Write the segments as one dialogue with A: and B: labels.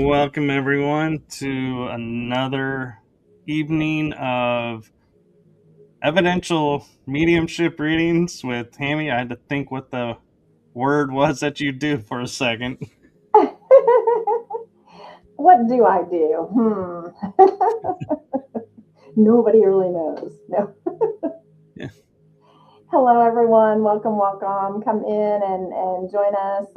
A: Welcome everyone to another evening of evidential mediumship readings with Tammy. I had to think what the word was that you do for a second.
B: What do I do? Nobody really knows. No.
A: Yeah.
B: Hello, everyone. Welcome, welcome. Come in and join us.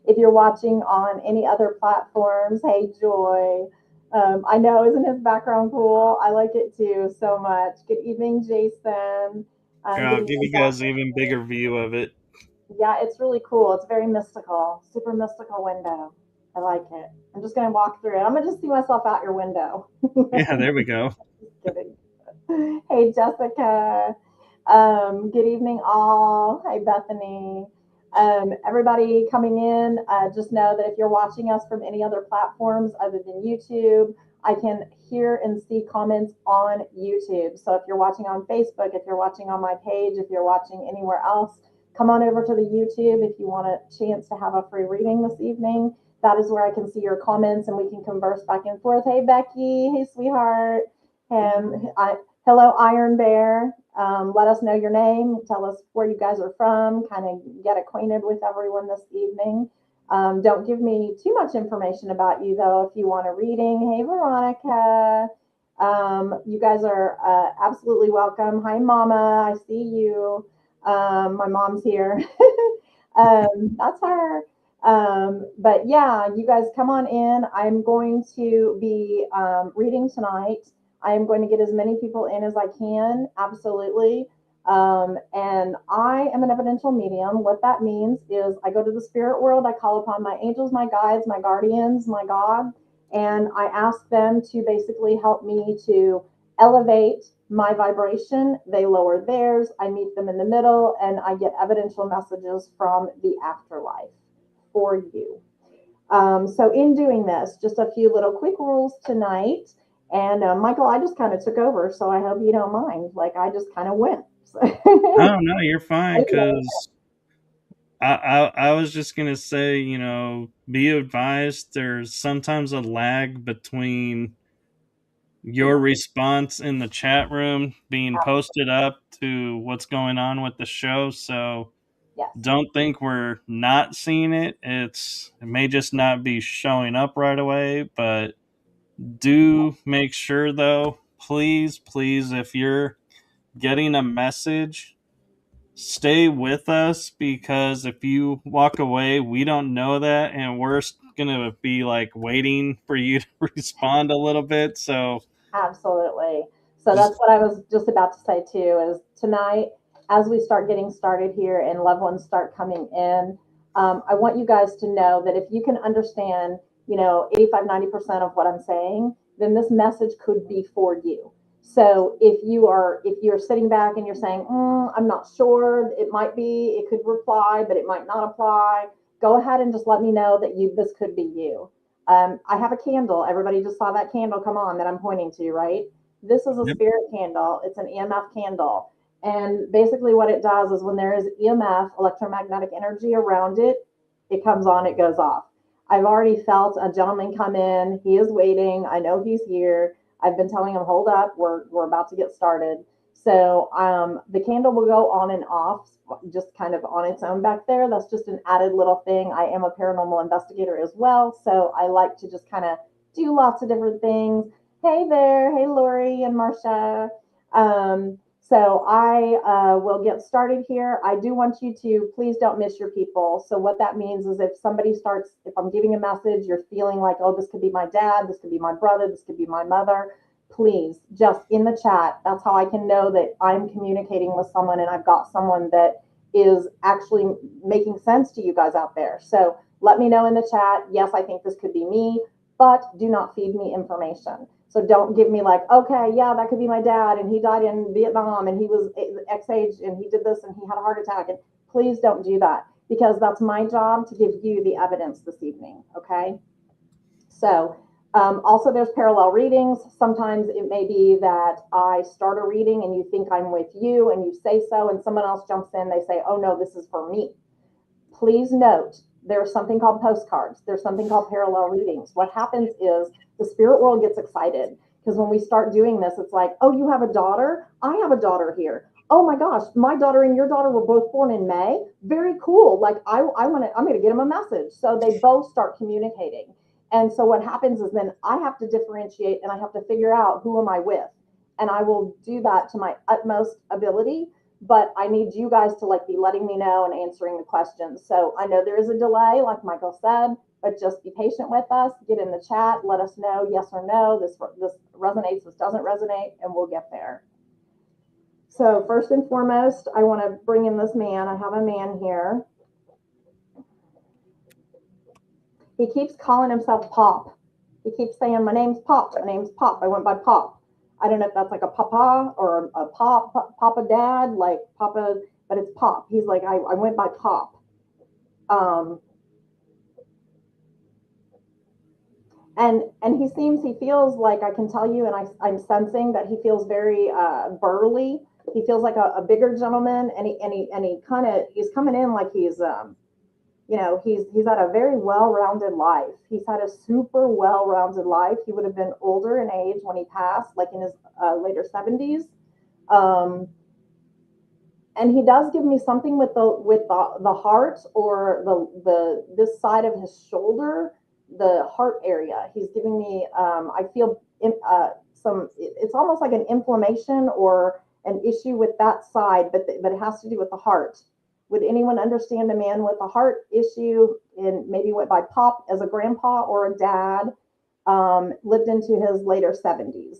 B: If you're watching on any other platforms, hey, Joy. I know, isn't his background cool? I like it too so much. Good evening, Jason.
A: Here,
B: Good
A: I'll give
B: evening,
A: you guys an
B: Beth.
A: even bigger view of it.
B: Yeah, it's really cool. It's very mystical, super mystical window. I like it. I'm just going to walk through it. I'm going to just see myself out your window.
A: Yeah, there we go.
B: Just kidding. Hey, Jessica. Good evening, all. Hey, Bethany. Everybody coming in, just know that if you're watching us from any other platforms other than YouTube, I can hear and see comments on YouTube. So if you're watching on Facebook, if you're watching on my page, if you're watching anywhere else, come on over to the YouTube if you want a chance to have a free reading this evening. That is where I can see your comments and we can converse back and forth. Hey, Becky. Hey, sweetheart. Hello, Iron Bear. Let us know your name. Tell us where you guys are from. Kind of get acquainted with everyone this evening. Don't give me too much information about you, though, if you want a reading. Hey, Veronica. You guys are absolutely welcome. Hi, Mama. I see you. My mom's here. That's her. But yeah, you guys come on in. I'm going to be reading tonight. I am going to get as many people in as I can, absolutely. And I am an evidential medium. What that means is I go to the spirit world, I call upon my angels, my guides, my guardians, my God, and I ask them to basically help me to elevate my vibration. They lower theirs, I meet them in the middle, and I get evidential messages from the afterlife for you. So in doing this, just a few little quick rules tonight. And Michael, I just kind of took over, so I hope you don't mind. Like I just kind of went.
A: Oh no, you're fine because I was just gonna say, be advised there's sometimes a lag between your response in the chat room being posted up to what's going on with the show. So
B: Yes,
A: don't think we're not seeing it. It may just not be showing up right away, but do make sure though, please, if you're getting a message, stay with us because if you walk away, we don't know that and we're gonna be like waiting for you to respond a little bit. So
B: absolutely. So that's
A: just
B: what I was just about to say too. Is tonight, as we start getting started here and loved ones start coming in, I want you guys to know that if you can understand, 85-90% of what I'm saying, then this message could be for you. So if you're sitting back and you're saying, I'm not sure, it might be, it could reply, but it might not apply. Go ahead and just let me know that this could be you. I have a candle. Everybody just saw that candle come on that I'm pointing to, right? This is a
A: yep.
B: spirit candle. It's an EMF candle. And basically, what it does is when there is EMF, electromagnetic energy around it, it comes on, it goes off. I've already felt a gentleman come in. He is waiting. I know he's here. I've been telling him, hold up, we're about to get started. So the candle will go on and off just kind of on its own back there. That's just an added little thing. I am a paranormal investigator as well. So I like to just kind of do lots of different things. Hey there. Hey, Lori and Marcia. So I will get started here. I do want you to please don't miss your people. So what that means is if I'm giving a message, you're feeling like, oh, this could be my dad, this could be my brother, this could be my mother, please just in the chat. That's how I can know that I'm communicating with someone and I've got someone that is actually making sense to you guys out there. So let me know in the chat. Yes, I think this could be me, but do not feed me information. So don't give me like, okay, yeah, that could be my dad and he died in Vietnam and he was X age and he did this and he had a heart attack. And please don't do that because that's my job to give you the evidence this evening. Okay. So also, there's parallel readings. Sometimes it may be that I start a reading and you think I'm with you and you say so, and someone else jumps in. They say, oh, no, this is for me. Please note There's something called postcards. There's something called parallel readings. What happens is the spirit world gets excited because when we start doing this, it's like, oh, you have a daughter? I have a daughter here. Oh my gosh, my daughter and your daughter were both born in May. Very cool. Like I'm going to get them a message. So they both start communicating. And so what happens is then I have to differentiate and I have to figure out who am I with. And I will do that to my utmost ability, but I need you guys to like be letting me know and answering the questions. So I know there is a delay, like Michael said, but just be patient with us. Get in the chat, let us know yes or no. This resonates, this doesn't resonate, and we'll get there. So first and foremost, I want to bring in this man. I have a man here. He keeps calling himself Pop. He keeps saying, my name's Pop. My name's Pop. I went by Pop. I don't know if that's like a papa or a papa dad, like papa, but it's Pop. He's like, I went by Pop. And he feels like, I can tell you, and I'm sensing that he feels very burly. He feels like a bigger gentleman, and he's coming in like he's he's had a very well-rounded life. He's had a super well-rounded life. He would have been older in age when he passed, like in his later 70s. And he does give me something with the heart, or the this side of his shoulder, the heart area. He's giving me I feel it's almost like an inflammation or an issue with that side, but it has to do with the heart. Would anyone understand a man with a heart issue and maybe went by Pop as a grandpa or a dad, lived into his later 70s?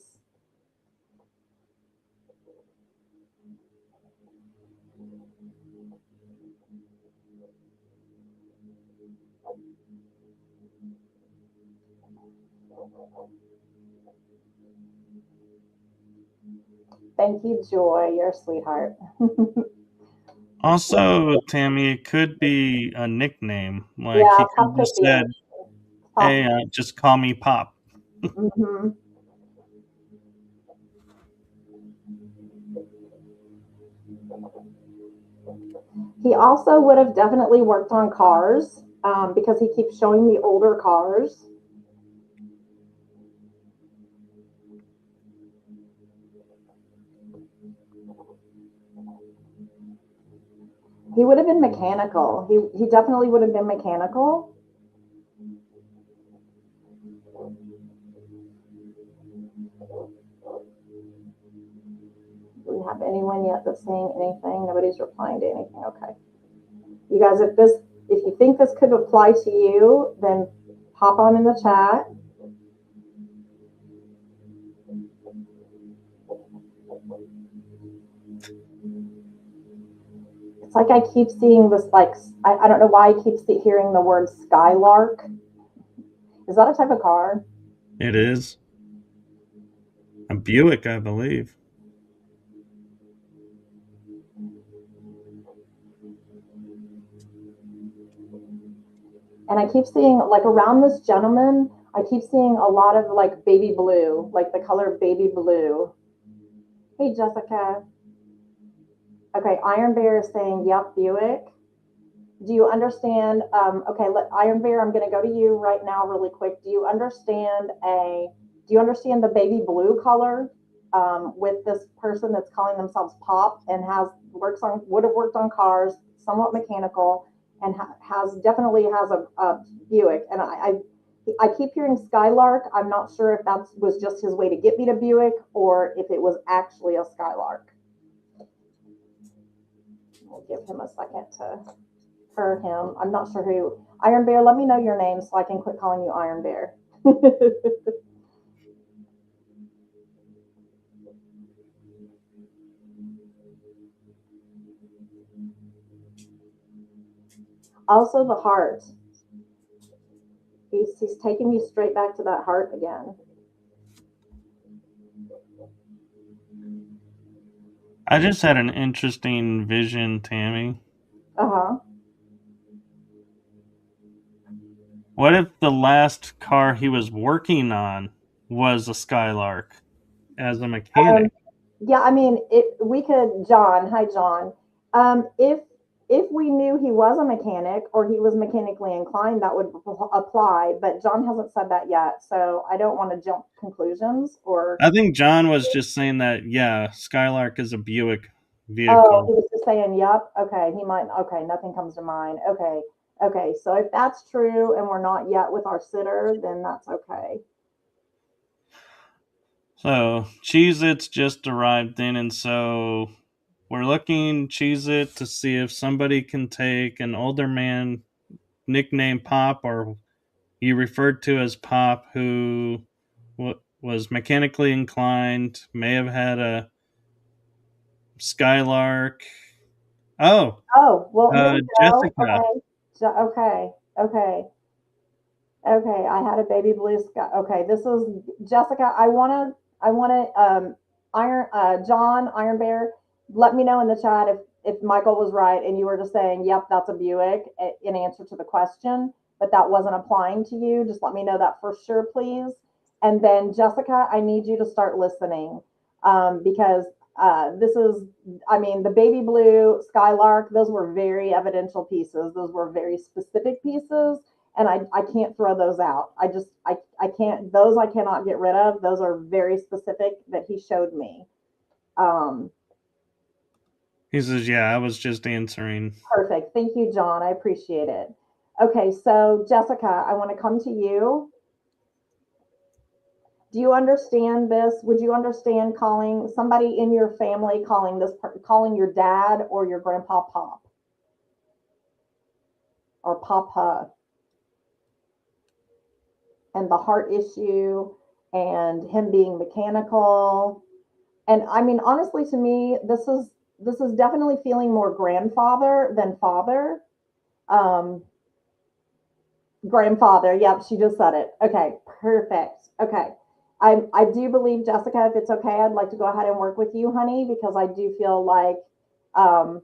B: Thank you, Joy. You're a sweetheart.
A: Also, Tammy, it could be a nickname. Like
B: Yeah,
A: he
B: Pop
A: could
B: could
A: just
B: be
A: said,
B: Pop.
A: "Hey, just call me Pop."
B: Mm-hmm. He also would have definitely worked on cars because he keeps showing me older cars. He would have been mechanical. He definitely would have been mechanical. Do we have anyone yet that's saying anything? Nobody's replying to anything. Okay. You guys, if you think this could apply to you, then pop on in the chat. It's like I keep seeing this, like, I don't know why I keep hearing the word skylark. Is that a type of car?
A: It is a Buick, I believe.
B: And I keep seeing, like, around this gentleman, I keep seeing a lot of like baby blue, like the color baby blue. Hey, Jessica. Okay, Iron Bear is saying, yep, Buick. Do you understand? Okay, Iron Bear, I'm going to go to you right now really quick. Do you understand the baby blue color with this person that's calling themselves Pop and would have worked on cars, somewhat mechanical, and definitely has a Buick. And I keep hearing Skylark. I'm not sure if that was just his way to get me to Buick or if it was actually a Skylark. We'll give him a second for him. I'm not sure who. Iron Bear, let me know your name so I can quit calling you Iron Bear. Also, the heart. He's taking me straight back to that heart again.
A: I just had an interesting vision, Tammy.
B: Uh-huh.
A: What if the last car he was working on was a Skylark as a mechanic?
B: Yeah, I mean, we could, John. Hi, John. If if we knew he was a mechanic or he was mechanically inclined, that would apply. But John hasn't said that yet, so I don't want to jump conclusions. Or
A: I think John was just saying that, yeah, Skylark is a Buick
B: oh,
A: vehicle.
B: he was just saying, "Yep, okay." He might. Okay, nothing comes to mind. Okay, okay. So if that's true, and we're not yet with our sitter, then that's okay.
A: So Cheez-Its just arrived in, and so we're looking Cheez-It to see if somebody can take an older man nicknamed Pop, or he referred to as Pop, who was mechanically inclined, may have had a Skylark. Oh,
B: Oh, well, here we go.
A: Jessica.
B: Okay, okay, okay. Okay, I had a baby blue sky. Okay, this is Jessica. I wanna John Iron Bear. Let me know in the chat if Michael was right and you were just saying, "Yep, that's a Buick" in answer to the question, but that wasn't applying to you. Just let me know that for sure, please. And then Jessica, I need you to start listening, because this is, I mean, the baby blue Skylark. Those were very evidential pieces. Those were very specific pieces, and I can't throw those out. I can't, those I cannot get rid of. Those are very specific that he showed me. Um,
A: He says, yeah, I was just answering.
B: Perfect. Thank you, John. I appreciate it. Okay, so Jessica, I want to come to you. Do you understand this? Would you understand calling somebody in your family, calling your dad or your grandpa Pop or Papa, and the heart issue and him being mechanical? And I mean, honestly, to me, this is definitely feeling more grandfather than father. Um, Grandfather. Yep, she just said it. Okay, perfect. Okay. I do believe, Jessica, if it's okay, I'd like to go ahead and work with you, honey, because I do feel like I'm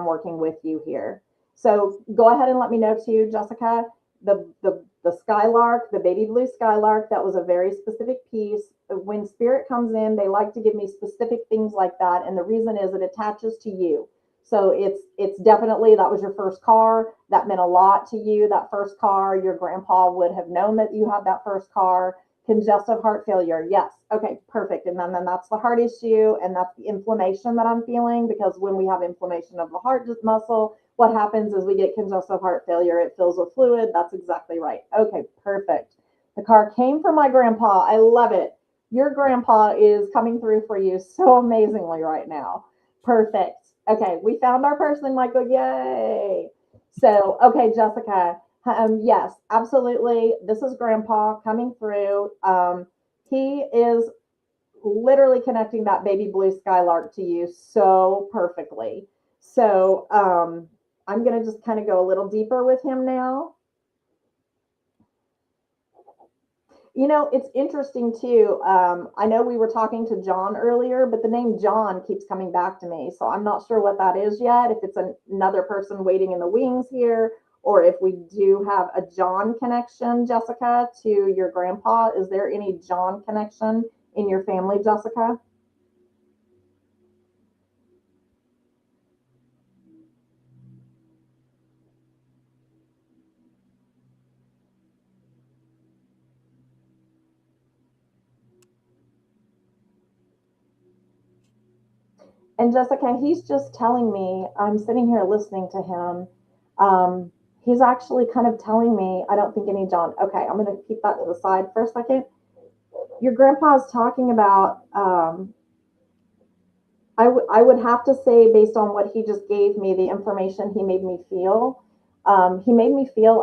B: working with you here. So go ahead and let me know too, Jessica. The Skylark, the baby blue Skylark, that was a very specific piece. When spirit comes in, they like to give me specific things like that, and the reason is it attaches to you. So it's definitely, that was your first car. That meant a lot to you. That first car, your grandpa would have known that you had that first car. Congestive heart failure. Yes. Okay, perfect. And then that's the heart issue, and that's the inflammation that I'm feeling, because when we have inflammation of the heart muscle, what happens is we get congestive heart failure. It fills with fluid. That's exactly right. Okay, perfect. The car came from my grandpa. I love it. Your grandpa is coming through for you so amazingly right now. Perfect. Okay, we found our person, Michael. Yay. So, okay, Jessica. Yes, absolutely. This is Grandpa coming through. He is literally connecting that baby blue Skylark to you so perfectly. So, I'm going to just kind of go a little deeper with him now. It's interesting too. I know we were talking to John earlier, but the name John keeps coming back to me. So I'm not sure what that is yet, if it's another person waiting in the wings here, or if we do have a John connection, Jessica, to your grandpa. Is there any John connection in your family, Jessica? And Jessica, he's just telling me, I'm sitting here listening to him. He's actually kind of telling me, I don't think any John. Okay, I'm going to keep that to the side for a second. Your grandpa's talking about, I would have to say, based on what he just gave me, the information he made me feel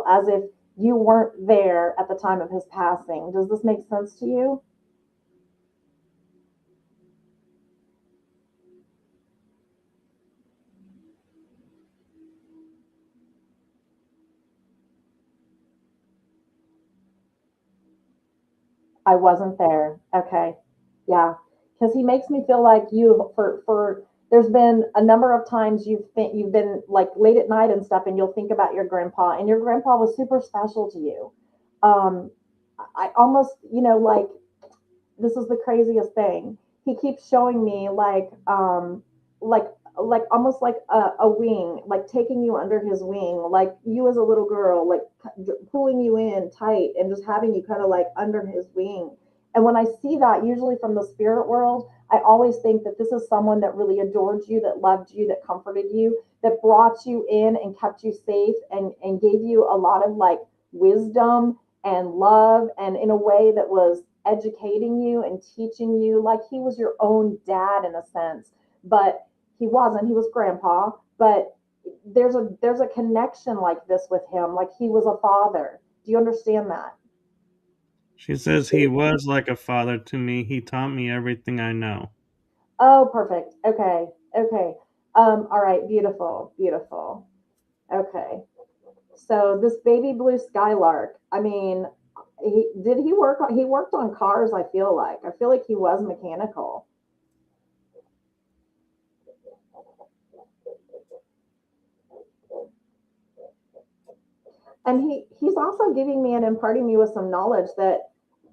B: as if you weren't there at the time of his passing. Does this make sense to you? I wasn't there. Okay. Yeah. Because he makes me feel like there's been a number of times you've been like late at night and stuff, and you'll think about your grandpa, and your grandpa was super special to you. Um, I almost, like, this is the craziest thing. He keeps showing me like like almost like a wing, like taking you under his wing, like you as a little girl, like pulling you in tight and just having you kind of like under his wing. And when I see that, usually from the spirit world, I always think that this is someone that really adored you, that loved you, that comforted you, that brought you in and kept you safe and gave you a lot of like wisdom and love, and in a way that was educating you and teaching you, like he was your own dad in a sense. But he wasn't, he was grandpa. But there's a connection like this with him, like he was a father. Do you understand that?
A: She says he was like a father to me. He taught me everything I know.
B: Oh, perfect. Okay. Okay. All right, beautiful, beautiful. Okay. So this baby blue skylark, I mean, he worked on cars, I feel like he was mechanical. And he's also giving me and imparting me with some knowledge that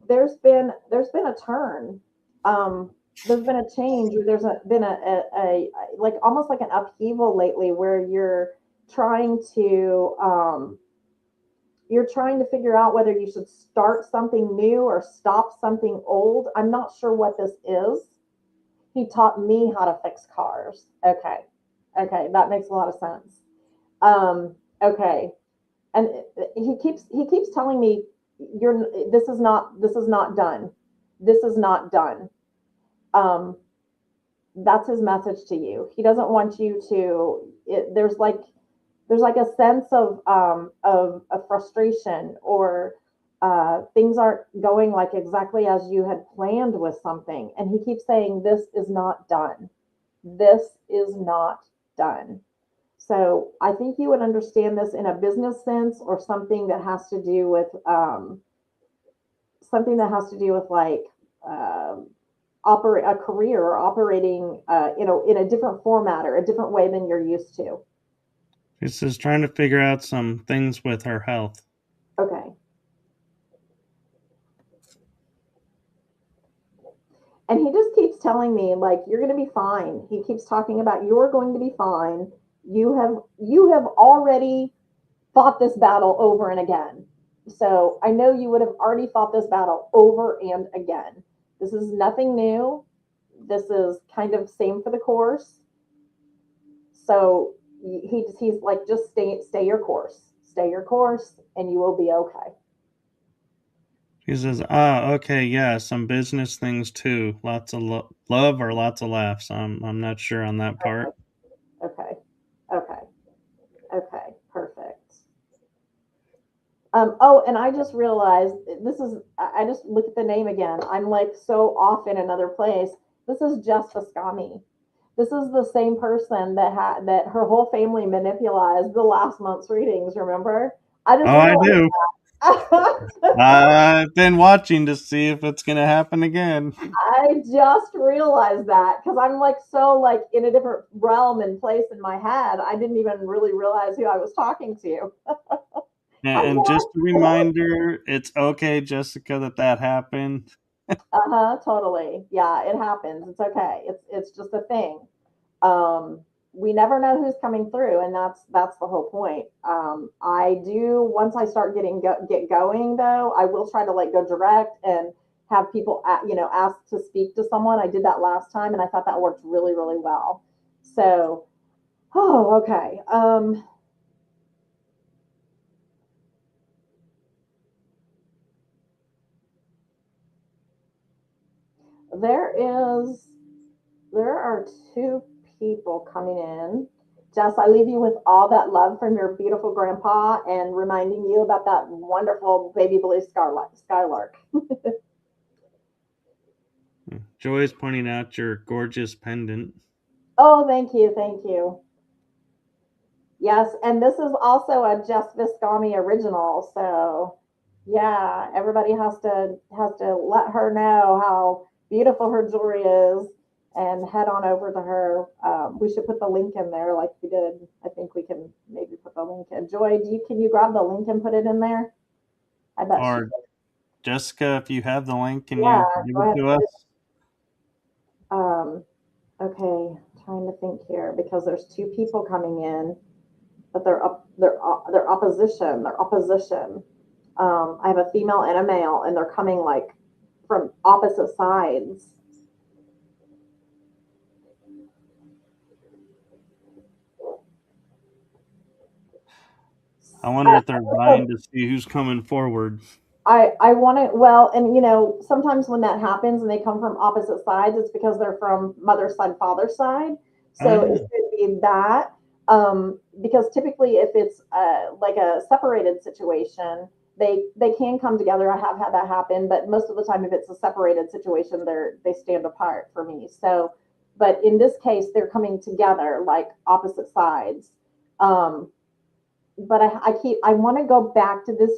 B: there's been a turn. um there's been a change, or been a like almost like an upheaval lately, where trying to um you're trying to figure out whether you should start something new or stop something old. I'm not sure what this is. He taught me how to fix cars. Okay. Okay, that makes a lot of sense. Okay. And he keeps telling me, you're this is not done. This is not done. Um, that's his message to you. He doesn't want you to. There's like a sense of frustration, or things aren't going like exactly as you had planned with something, and he keeps saying this is not done. This is not done. So I think you would understand this in a business sense, or something that has to do with like operate a career, or operating in a different format or a different way than you're used to.
A: She says trying to figure out some things with her health.
B: Okay. And he just keeps telling me, like, you're going to be fine. He keeps talking about, you're going to be fine. You have already fought this battle over and again. So I know you would have already fought this battle over and again. This is nothing new. This is kind of same for the course. So he's like, just stay your course. Stay your course and you will be okay.
A: She says, okay, yeah, some business things too. Lots of love or lots of laughs. I'm not sure on that part.
B: Okay. Okay. Okay. Perfect. Oh, and I just realized this is, I just look at the name again. I'm like so off in another place. This is Jess Viscami. This is the same person that her whole family manipulated the last month's readings, remember? I
A: Oh,
B: just
A: I
B: realized
A: do.
B: that.
A: I've been watching to see if it's gonna happen again.
B: I just realized that because I'm like so like in a different realm and place in my head. I didn't even really realize who I was talking to. Hi,
A: And just a reminder, it's okay, Jessica, that happened.
B: uh-huh, totally. Yeah, it happens. It's okay. It's just a thing. Um, we never know who's coming through, and that's the whole point. I do, once I start get going though, I will try to like go direct and have people ask to speak to someone. I did that last time, and I thought that worked really really well. So, oh, okay. There is there are two people coming in. Jess, I leave you with all that love from your beautiful grandpa, and reminding you about that wonderful baby blue skylark.
A: Joy's pointing out your gorgeous pendant.
B: Oh, thank you, thank you. Yes, and this is also a Jess Viscami original. So, yeah, everybody has to let her know how beautiful her jewelry is, and head on over to her. We should put the link in there, like we did. I think we can maybe put the link in. Joy, can you grab the link and put it in there? I bet she.
A: Or Jessica, if you have the link, can
B: Yeah,
A: you give
B: go
A: it
B: ahead
A: to
B: and put it.
A: us?
B: Um, okay, trying to think here because there's two people coming in, but they're opposition. They're opposition. I have a female and a male, and they're coming like from opposite sides.
A: I wonder if they're vying to see who's coming forward.
B: I want to, well, and you know, sometimes when that happens and they come from opposite sides, it's because they're from mother's side, father's side. So
A: Oh,
B: it could be that. Because typically, if it's like a separated situation, they can come together. I have had that happen, but most of the time, if it's a separated situation, they stand apart for me. So, but in this case, they're coming together like opposite sides. Um, but I want to go back to this.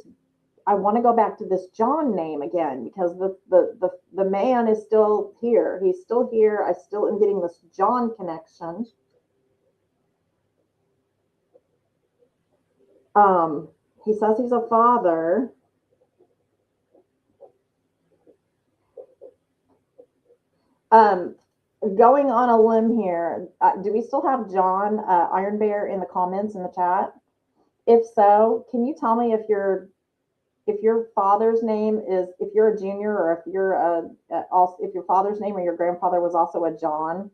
B: I want to go back to this John name again because the man is still here. He's still here. I still am getting this John connection. Um, he says he's a father. Um, Going on a limb here. Do we still have John Iron Bear in the comments in the chat? If so, can you tell me if your father's name is, if you're a junior, or if you're also, if your father's name or your grandfather was also a John?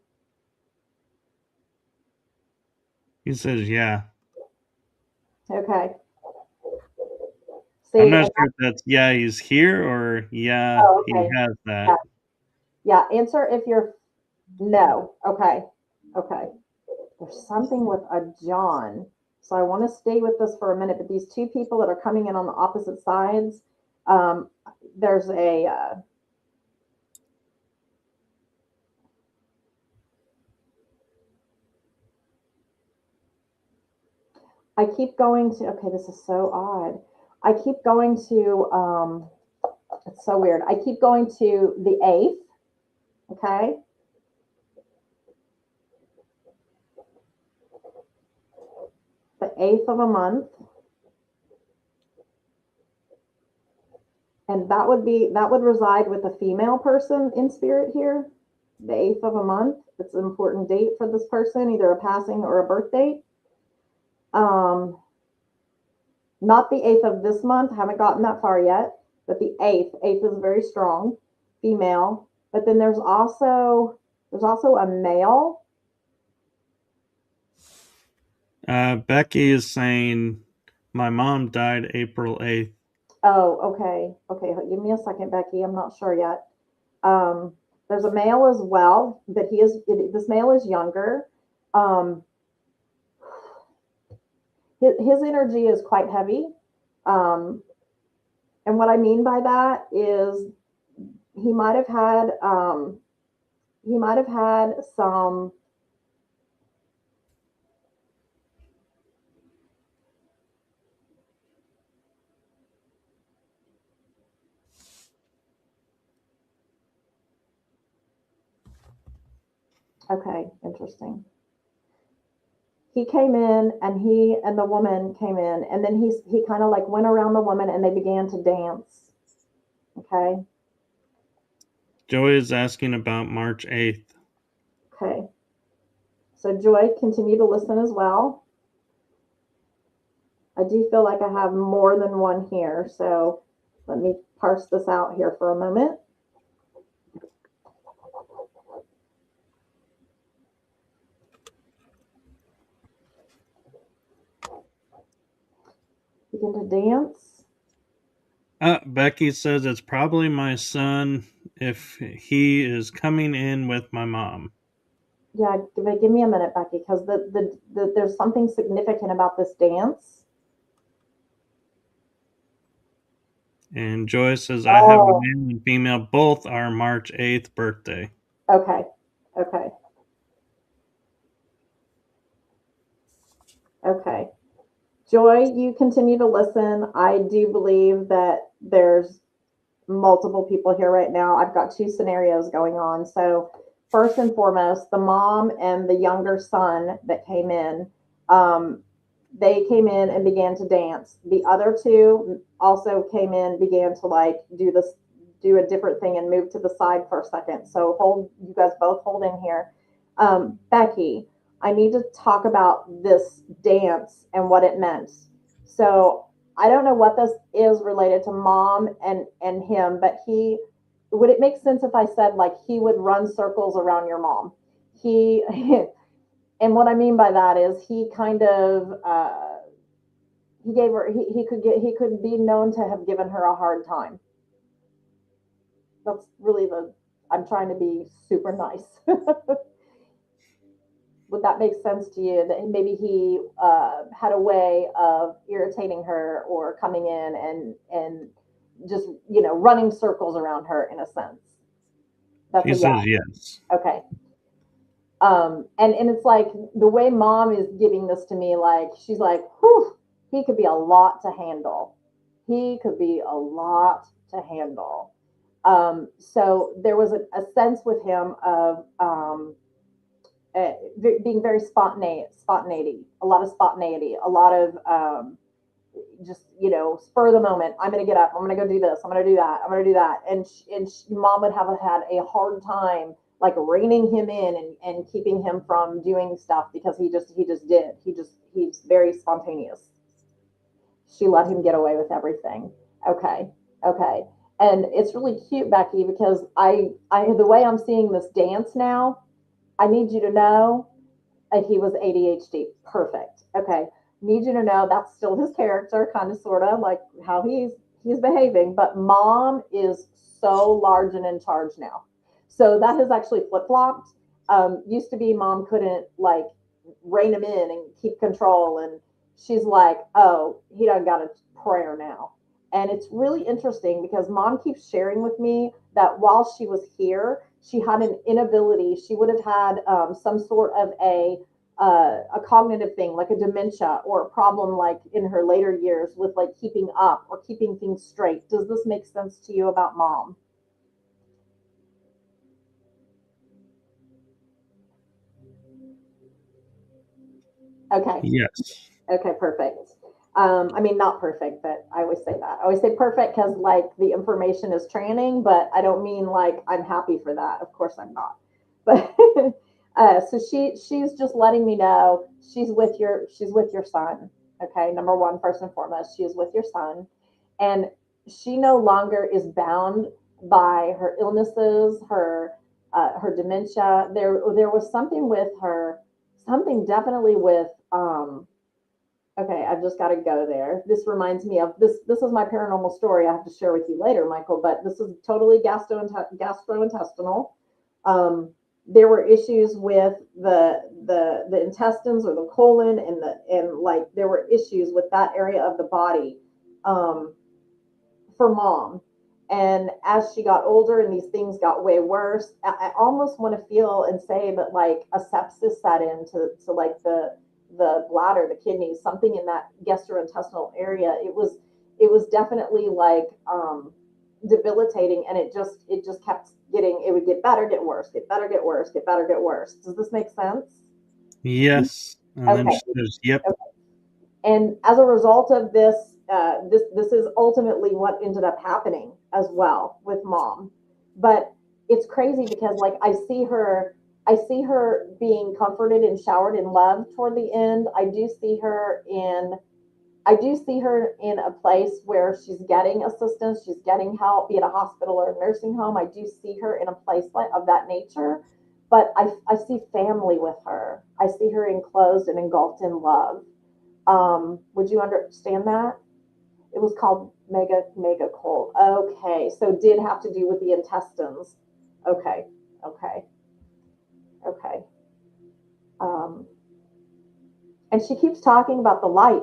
A: he says, yeah.
B: Okay.
A: I'm
B: See,
A: not sure if that's yeah, he's here or yeah,
B: oh,
A: he
B: okay.
A: has
B: Yeah.
A: that.
B: Yeah. Answer if you're no. Okay. Okay. There's something with a John. So I want to stay with this for a minute. But these two people that are coming in on the opposite sides, um, there's a I keep going to, okay, this is so odd. I keep going to, it's so weird. I keep going to the eighth, okay? The eighth of a month. And that would reside with a female person in spirit here. The eighth of a month. It's an important date for this person, either a passing or a birth date. Um, Not the eighth of this month. Haven't gotten that far yet, but the eighth. Eighth is very strong, female. But then there's also a male.
A: Becky is saying my mom died April 8th.
B: Oh, okay. Okay, give me a second, Becky. I'm not sure yet. Um, there's a male as well, but this male is younger. Um, his energy is quite heavy. Um, and what I mean by that is he might have had some. Okay, interesting. He came in and he and the woman came in, and then he kind of like went around the woman and they began to dance. Okay.
A: Joey is asking about March 8th.
B: Okay. So Joy, continue to listen as well. I do feel like I have more than one here, so let me parse this out here for a moment. Begin to dance.
A: Becky says it's probably my son if he is coming in with my mom.
B: Yeah, give me a minute, Becky, because there's something significant about this dance.
A: And Joy says I have a
B: Oh,
A: male and female, both are March 8th birthday.
B: okay. Okay. Okay. Joy, you continue to listen. I do believe that there's multiple people here right now. I've got two scenarios going on. So, first and foremost, the mom and the younger son that came in, um, they came in and began to dance. The other two also came in, began to like do a different thing and move to the side for a second. So hold, you guys both hold in here. Becky, I need to talk about this dance and what it meant. So I don't know what this is related to mom and him, but he would it make sense if I said like he would run circles around your mom? He and what I mean by that is he kind of he gave her he could be known to have given her a hard time. That's really the I'm trying to be super nice. Would that make sense to you? That maybe he had a way of irritating her or coming in and just running circles around her in a sense. That's
A: She
B: a yeah.
A: says yes.
B: Okay. And it's like the way mom is giving this to me, like she's like, whew, he could be a lot to handle. He could be a lot to handle. So there was a sense with him of being very spontaneity, a lot of spontaneity, a lot of just spur of the moment. I'm gonna get up. I'm gonna go do this. I'm gonna do that. I'm gonna do that. Mom would have had a hard time like reining him in and keeping him from doing stuff because he's very spontaneous. She let him get away with everything. Okay, okay, and it's really cute, Becky, because I the way I'm seeing this dance now. I need you to know he was ADHD. Perfect. Okay. Need you to know that's still his character, kind of, sort of like how he's behaving. But mom is so large and in charge now. So that has actually flip flopped. Used to be mom couldn't like rein him in and keep control, and she's like, oh, he done got a prayer now. And it's really interesting because mom keeps sharing with me that while she was here, she had an inability. She would have had some sort of a cognitive thing like a dementia or a problem like in her later years with like keeping up or keeping things straight. Does this make sense to you about mom? Okay.
A: Yes.
B: Okay, perfect. I mean, not perfect, but I always say that. I always say perfect because like the information is training, but I don't mean like I'm happy for that. Of course, I'm not. But so she's just letting me know she's with your son. Okay, number one, first and foremost, she is with your son, and she no longer is bound by her illnesses, her dementia. There was something with her, something definitely with okay, I've just got to go there. This reminds me of this. This is my paranormal story I have to share with you later, Michael. But this is totally gastrointestinal. Um, there were issues with the intestines or the colon and like there were issues with that area of the body um, for mom. And as she got older and these things got way worse, I almost want to feel and say that like a sepsis set into to like the bladder, the kidneys, something in that gastrointestinal area. It was definitely like debilitating, and it just kept getting. It would get better, get worse, get better, get worse, get better, get worse. Does this make sense?
A: Yes. And then
B: Okay.
A: she says, yep.
B: And as a result of this, this is ultimately what ended up happening as well with mom. But it's crazy because like I see her being comforted and showered in love toward the end. I do see her in a place where she's getting assistance, she's getting help, be it a hospital or a nursing home. I do see her in a place like, of that nature, but I see family with her. I see her enclosed and engulfed in love. Would you understand that? It was called mega cold. Okay, so did have to do with the intestines. Okay, okay, okay. Um, and she keeps talking about the light.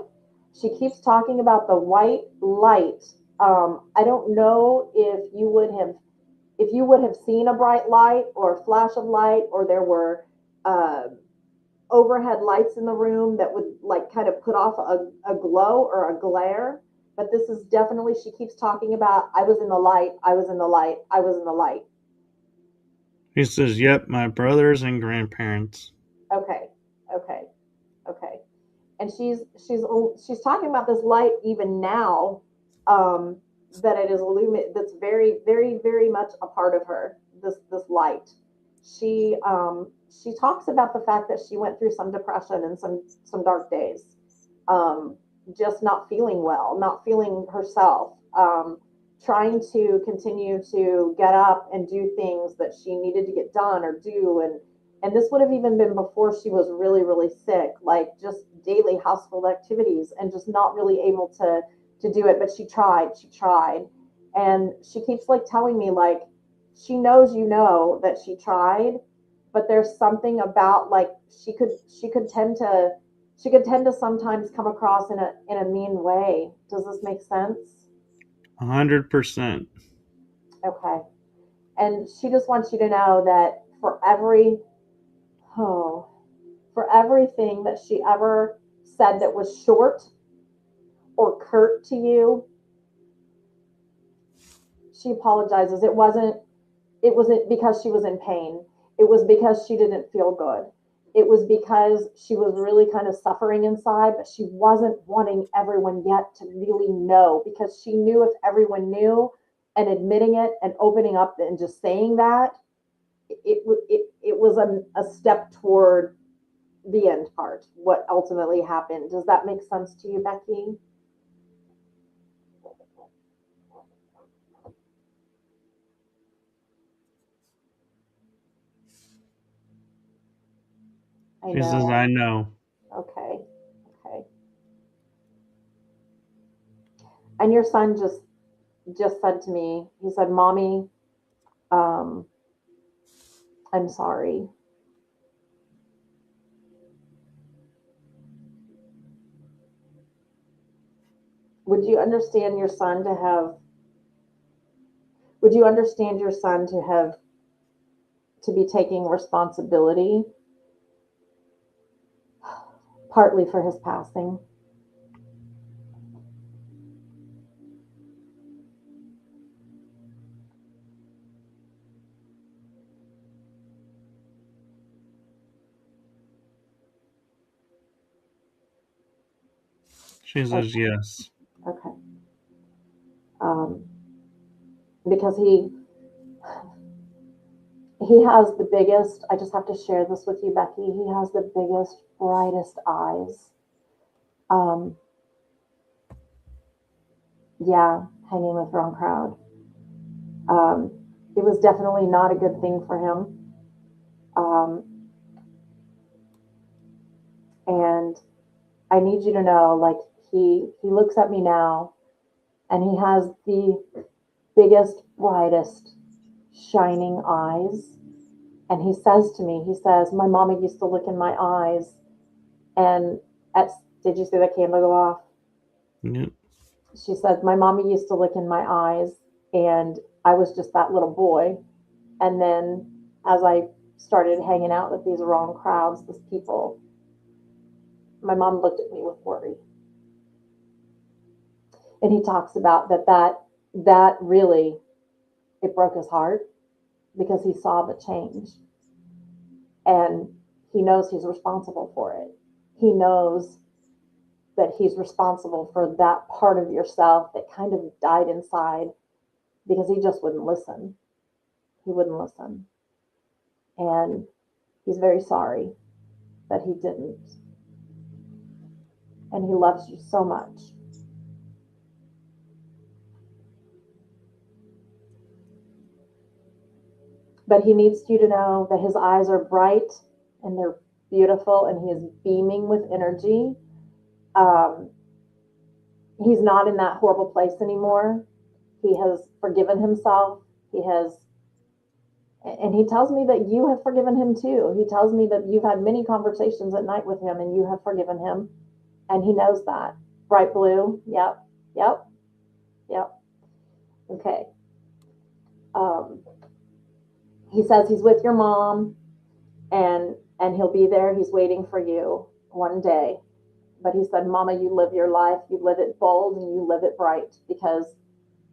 B: She keeps talking about the white light. I don't know if you would have seen a bright light or a flash of light, or there were uh, overhead lights in the room that would like kind of put off a glow or a glare. But this is definitely, she keeps talking about, I was in the light, I was in the light, I was in the light.
A: He says, yep, my brothers and grandparents.
B: Okay, okay, okay. And she's talking about this light even now, um, that it is illuminated, that's very, very, very much a part of her, this light. She she talks about the fact that she went through some depression and some dark days, um, just not feeling well, not feeling herself, trying to continue to get up and do things that she needed to get done or do, and this would have even been before she was really sick, like just daily household activities, and just not really able to do it. But she tried, and she keeps like telling me like she knows, that she tried, but there's something about like she could tend to sometimes come across in a mean way. Does this make sense?
A: 100%.
B: Okay. And she just wants you to know that oh, for everything that she ever said that was short or curt to you, she apologizes. It wasn't because she was in pain. It was because she didn't feel good. It was because she was really kind of suffering inside, but she wasn't wanting everyone yet to really know, because she knew if everyone knew, and admitting it and opening up and just saying that, it was a step toward the end part, what ultimately happened. Does that make sense to you, Becky? I
A: She says,
B: know.
A: I know.
B: Okay. Okay. And your son just said to me, he said, "Mommy, um, I'm sorry." Would you understand your son to have? Would you understand your son to be taking responsibility, partly for his passing?
A: She says,
B: Okay.
A: yes.
B: Okay. Um, because he has the biggest. I just have to share this with you, Becky. He has the biggest, brightest eyes. Um, yeah, hanging with wrong crowd. Um, it was definitely not a good thing for him. Um, and I need you to know, like, he looks at me now, and he has the biggest, brightest, shining eyes. And he says to me, he says, "My mama used to look in my eyes, and at did you see the candle go off?"
A: Yep.
B: She said, "My mama used to look in my eyes, and I was just that little boy. And then as I started hanging out with these wrong crowds, these people, my mom looked at me with worry." And he talks about that really, it broke his heart, because he saw the change, and he knows he's responsible for it. He knows that he's responsible for that part of yourself that kind of died inside, because he just wouldn't listen. He wouldn't listen. And he's very sorry that he didn't. And he loves you so much. But he needs you to know that his eyes are bright, and they're beautiful, and he is beaming with energy. Um, he's not in that horrible place anymore. He has forgiven himself. He has, and he tells me that you have forgiven him too. He tells me that you've had many conversations at night with him, and you have forgiven him, and he knows that. Bright blue. Yep. Yep. Yep. Okay. Um, he says he's with your mom, and he'll be there. He's waiting for you one day. But he said, "Mama, you live your life. You live it bold, and you live it bright, because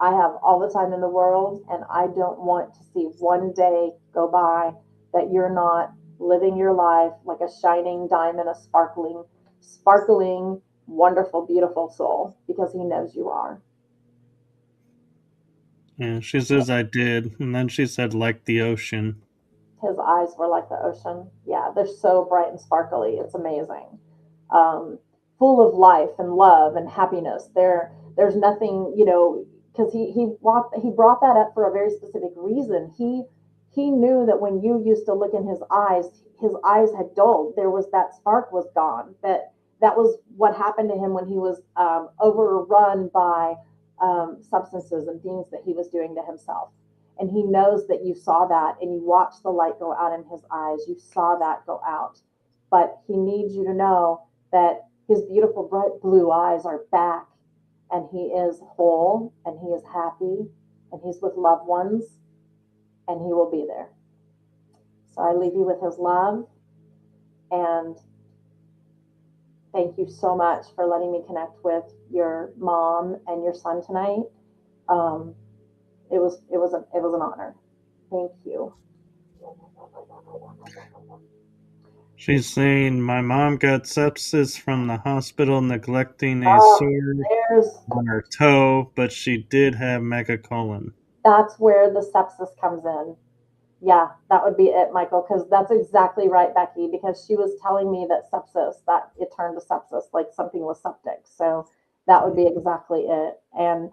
B: I have all the time in the world, and I don't want to see one day go by that you're not living your life like a shining diamond, a sparkling, wonderful, beautiful soul," because he knows you are.
A: Yeah, she says, I did. And then she said, like the ocean.
B: His eyes were like the ocean. Yeah, they're so bright and sparkly. It's amazing. Um, Full of life and love and happiness. There's nothing, because he brought that up for a very specific reason. He knew that when you used to look in his eyes had dulled. There was that spark was gone. That was what happened to him when he was overrun by substances and things that he was doing to himself. And he knows that you saw that and you watched the light go out in his eyes. You saw that go out. But he needs you to know that his beautiful bright blue eyes are back and he is whole and he is happy and he's with loved ones and he will be there. So I leave you with his love and thank you so much for letting me connect with your mom and your son tonight. Um, it was an honor. Thank you.
A: She's saying my mom got sepsis from the hospital neglecting a
B: Oh,
A: sore
B: there's
A: on her toe, but she did have megacolon.
B: that's where the sepsis comes in. Yeah, that would be it, Michael, because that's exactly right, Becky, because she was telling me that sepsis, that it turned to sepsis, like something was septic. So that would be exactly it. And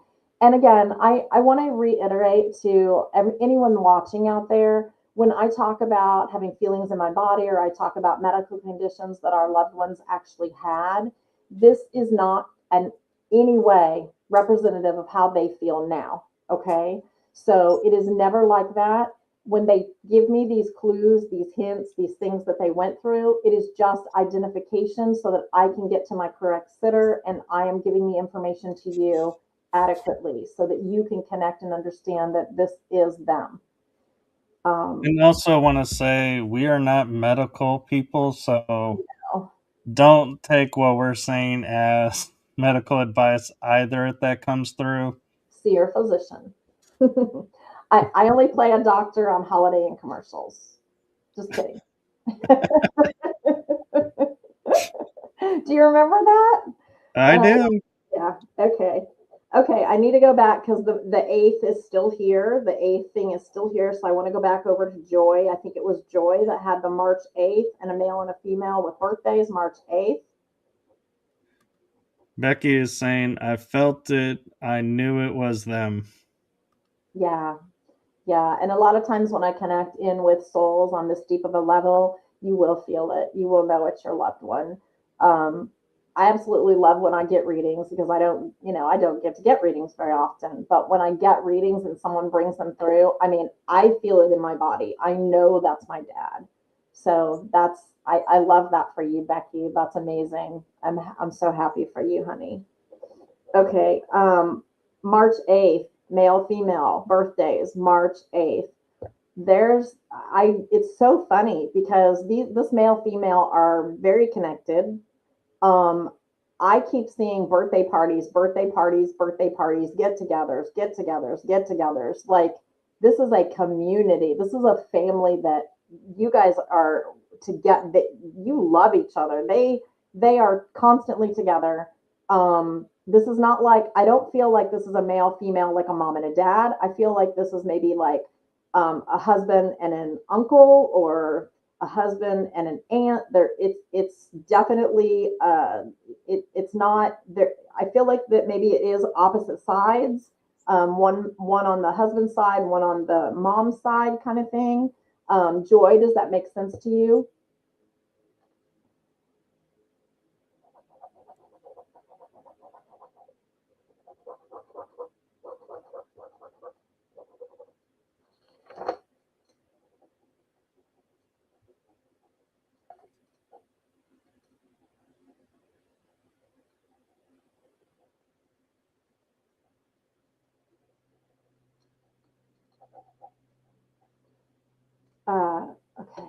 B: again, I want to reiterate to anyone watching out there, when I talk about having feelings in my body or I talk about medical conditions that our loved ones actually had, this is not in any way representative of how they feel now. Okay. So it is never like that when they give me these clues, these hints, these things that they went through, it is just identification so that I can get to my correct sitter and I am giving the information to you adequately so that you can connect and understand that this is them. Um,
A: And also want to say we are not medical people, so
B: you know,
A: don't take what we're saying as medical advice either if that comes through.
B: See your physician. I only play a doctor on Holiday Inn commercials. Just kidding. Do you remember that?
A: I
B: Uh,
A: do.
B: Yeah. Okay. Okay. I need to go back because the eighth is still here. The eighth thing is still here. So I want to go back over to Joy. I think it was Joy that had the March 8th and a male and a female with birthdays, March 8th.
A: Becky is saying, I felt it. I knew it was them.
B: Yeah. Yeah. And a lot of times when I connect in with souls on this deep of a level, you will feel it. You will know it's your loved one. Um, I absolutely love when I get readings because I don't get to get readings very often. But when I get readings and someone brings them through, I mean, I feel it in my body. I know that's my dad. So I love that for you, Becky. That's amazing. I'm so happy for you, honey. Okay. March 8th, male, female, birthdays, March 8th. It's so funny because this male, female are very connected. Um, I keep seeing birthday parties, birthday parties, birthday parties, get togethers, get togethers, get togethers. Like this is a community. This is a family that you guys are to get that you love each other. They are constantly together. This is not like I don't feel like this is a male female like a mom and a dad. I feel like this is maybe like a husband and an uncle or a husband and an aunt. It's definitely it's not there. I feel like that maybe it is opposite sides. One on the husband side, one on the mom side, kind of thing. Joy, does that make sense to you? Okay.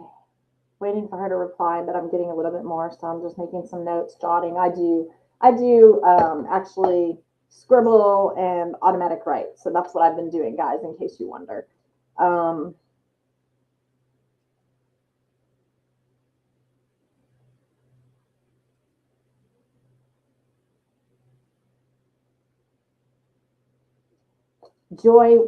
B: Waiting for her to reply, but I'm getting a little bit more, so I'm just making some notes, jotting. I do actually scribble and automatic write, so that's what I've been doing, guys. In case you wonder. Um, Joy,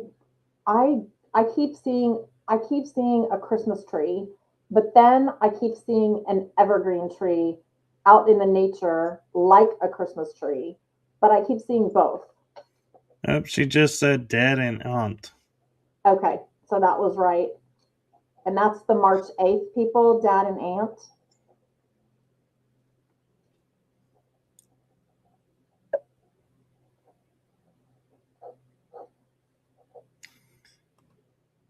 B: I I keep seeing. I keep seeing a Christmas tree, but then I keep seeing an evergreen tree out in the nature like a Christmas tree, but I keep seeing both.
A: Oh, she just said dad and aunt.
B: Okay, so that was right. And that's the March 8th people, dad and aunt.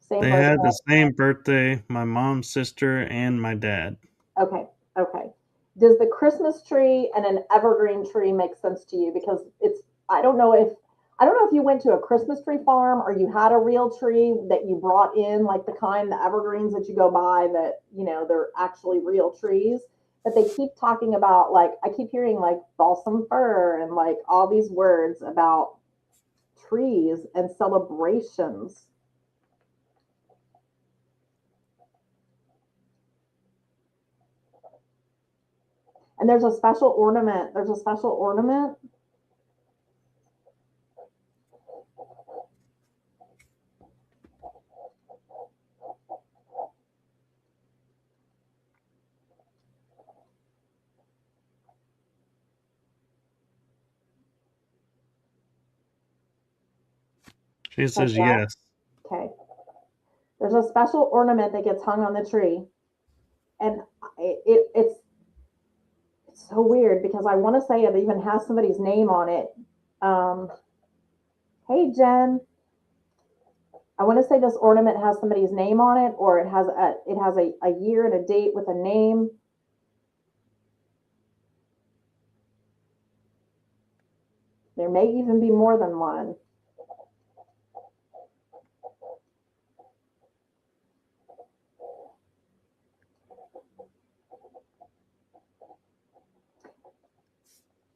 B: Same
A: They
B: birthday.
A: had the same birthday, my mom's sister and my dad.
B: Okay, okay. Does the Christmas tree and an evergreen tree make sense to you? Because it's, I don't know if, I don't know if you went to a Christmas tree farm or you had a real tree that you brought in, like the kind, the evergreens that you go by that, you know, they're actually real trees. But they keep talking about, like, I keep hearing like balsam fir and like all these words about trees and celebrations. And there's a special ornament. There's a special ornament.
A: She
B: So,
A: says
B: yeah,
A: yes.
B: okay. There's a special ornament that gets hung on the tree, and it's so weird because I want to say it even has somebody's name on it. Um, hey Jen, I want to say this ornament has somebody's name on it, or it has a year and a date with a name. There may even be more than one.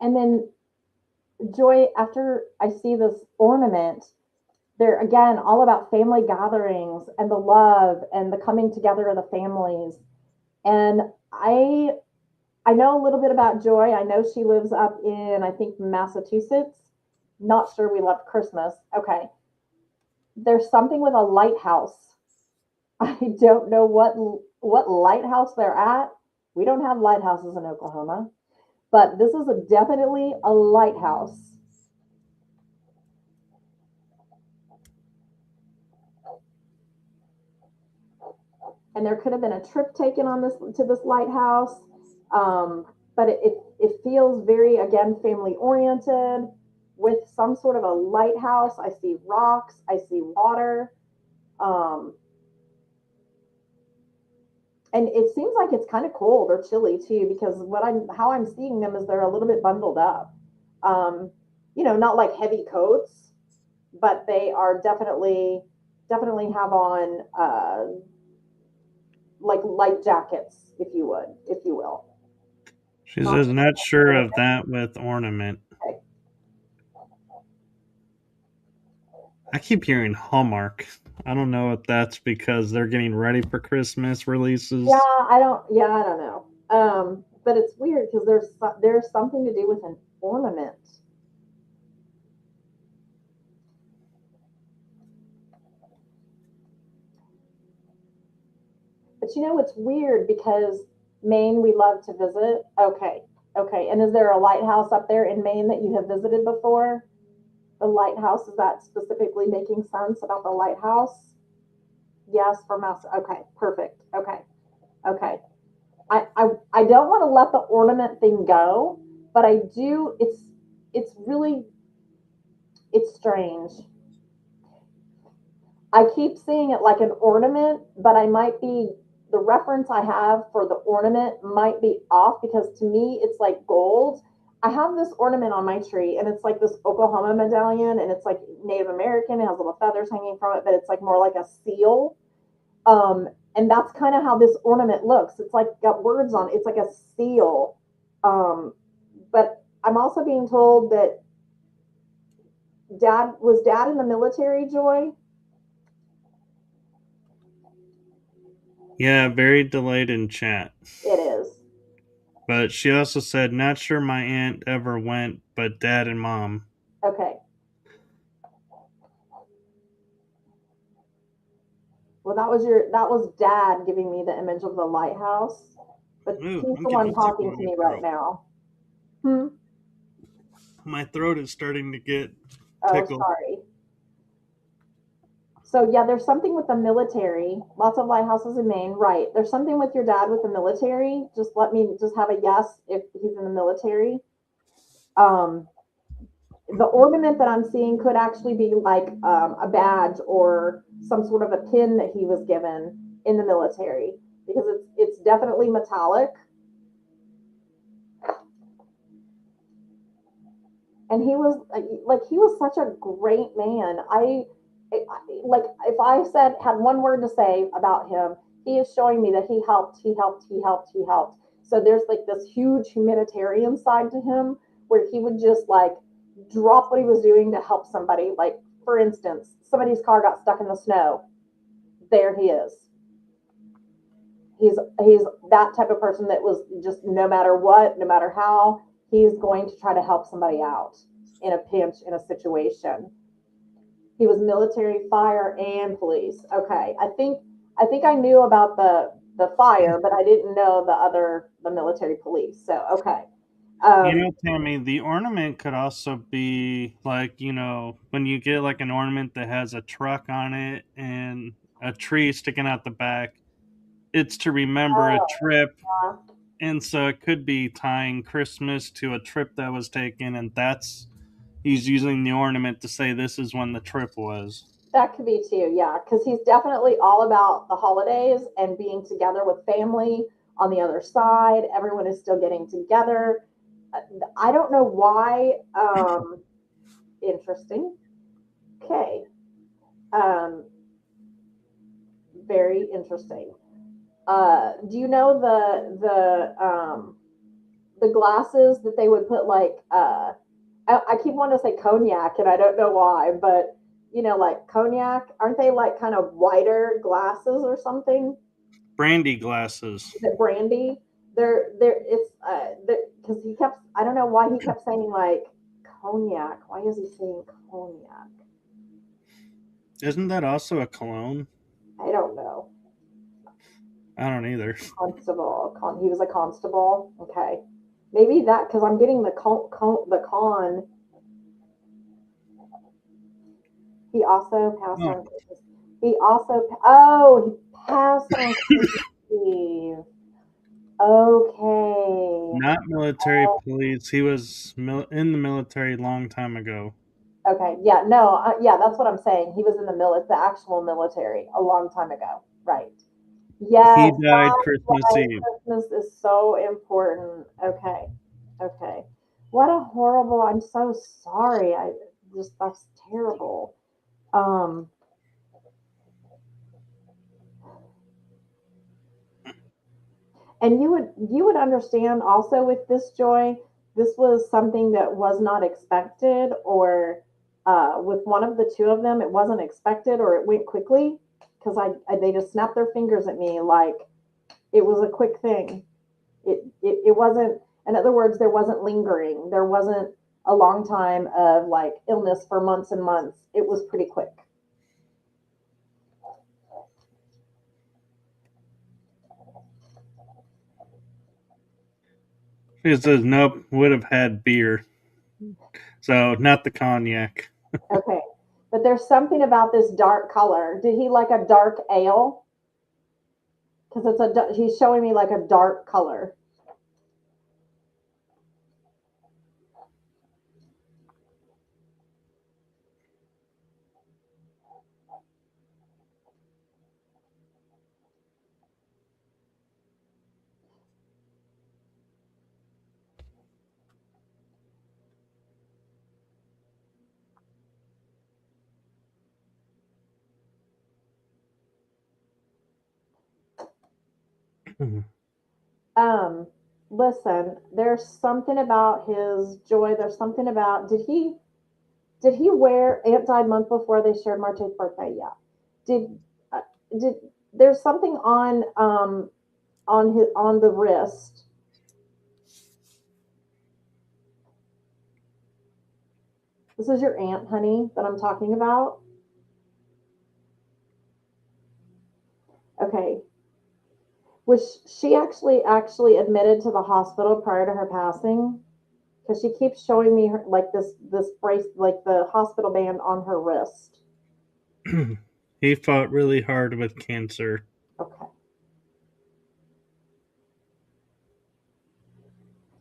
B: And then Joy, after I see this ornament, they're again all about family gatherings and the love and the coming together of the families. And I know a little bit about Joy. I know she lives up in, I think, Massachusetts. Not sure we love Christmas. Okay. There's something with a lighthouse. I don't know what lighthouse they're at. We don't have lighthouses in Oklahoma, but this is definitely a lighthouse. And there could have been a trip taken on this to this lighthouse. But it feels very, again, family oriented with some sort of a lighthouse. I see rocks, I see water. Um, and it seems like it's kind of cold or chilly too, because how I'm seeing them is they're a little bit bundled up. Um, not like heavy coats, but they are definitely have on like light jackets, if you will.
A: She
B: Not
A: says not sure of that with ornament.
B: okay.
A: I keep hearing Hallmark. I don't know if that's because they're getting ready for Christmas
B: Yeah,
A: releases.
B: I don't know. But it's weird because there's something to do with an ornament. But it's weird because Maine we love to visit. Okay, okay. And is there a lighthouse up there in Maine that you have visited before? The lighthouse, is that specifically making sense about the lighthouse? Yes, for Mass. Okay, perfect. Okay, okay. I don't want to let the ornament thing go, but I do. It's really it's strange. I keep seeing it like an ornament, but I might be the reference I have for the ornament might be off because to me it's like gold. I have this ornament on my tree and it's like this Oklahoma medallion and it's like Native American. It has little feathers hanging from it, but it's like more like a seal. And that's kind of how this ornament looks. It's like got words on it. It's like a seal. But I'm also being told that dad in the military, Joy?
A: Yeah, very delayed in chat.
B: It is.
A: But she also said not sure my aunt ever went, but dad and mom.
B: Okay. Well, that was Dad giving me the image of the lighthouse, but
A: Ooh,
B: he's
A: I'm
B: the
A: getting
B: one
A: a tickle
B: talking
A: in
B: to
A: my
B: me right
A: throat.
B: now. Hmm.
A: My throat is starting to get
B: Oh,
A: tickled.
B: sorry. So yeah, there's something with the military. Lots of lighthouses in Maine, right? There's something with your dad with the military. Just let me just have a yes if he's in the military. Um, the ornament that I'm seeing could actually be like a badge or some sort of a pin that he was given in the military because it's definitely metallic, and he was like he was such a great man. Like if I said had one word to say about him, he is showing me that he helped. So there's like this huge humanitarian side to him where he would just like drop what he was doing to help somebody. Like for instance, somebody's car got stuck in the snow. There he is. He's that type of person that was just no matter what, no matter how, he's going to try to help somebody out in a pinch in a situation. He was military, fire, and police. Okay, I think I knew about the fire, but I didn't know the military police. So okay,
A: You
B: um,
A: know, Tammy, the ornament could also be like, when you get like an ornament that has a truck on it and a tree sticking out the back, it's to remember a trip.
B: uh,
A: And so it could be tying Christmas to a trip that was taken, and he's using the ornament to say this is when the trip was.
B: that could be too. Yeah, because he's definitely all about the holidays and being together with family. On the other side, everyone is still getting together. I don't know why. Interesting. Okay. Um, very interesting. Do you know the glasses that they would put like I keep wanting to say cognac and I don't know why, but like cognac, aren't they like kind of whiter glasses or something?
A: Brandy glasses.
B: Is it brandy? They're it's because he kept I don't know why he kept saying like cognac. Why is he saying cognac?
A: Isn't that also a cologne?
B: I don't know.
A: I don't either.
B: Constable. He was a constable. Okay, maybe that because I'm getting the con. He also passed
A: Oh,
B: on Christmas. He passed on Christmas Eve. Okay.
A: not military police. He was in the military a long time ago.
B: Okay. Yeah. No. Yeah. That's what I'm saying. He was in the actual military a long time ago. Right.
A: He
B: Yes.
A: died
B: That's
A: Christmas
B: why
A: Eve.
B: Christmas is so important. Okay. Okay. What a horrible. I'm so sorry. That's terrible. Um. And you would understand also with this joy, this was something that was not expected, or with one of the two of them, it wasn't expected, or it went quickly because they just snapped their fingers at me like it was a quick thing. It wasn't. In other words, there wasn't lingering. There wasn't a long time of like illness for months and months. It was pretty quick.
A: He says nope, would have had beer. So not the cognac.
B: Okay, but there's something about this dark color. Did he like a dark ale? Because he's showing me like a dark color. Um, Listen, there's something about his joy. There's something about did he wear Aunt died month before they shared March's birthday? Yeah. Did uh, did there's something on the wrist. This is your aunt, honey, that I'm talking about. Okay. Was she actually admitted to the hospital prior to her passing? Because she keeps showing me her, like this brace, like the hospital band on her wrist.
A: He fought really hard with cancer.
B: Okay.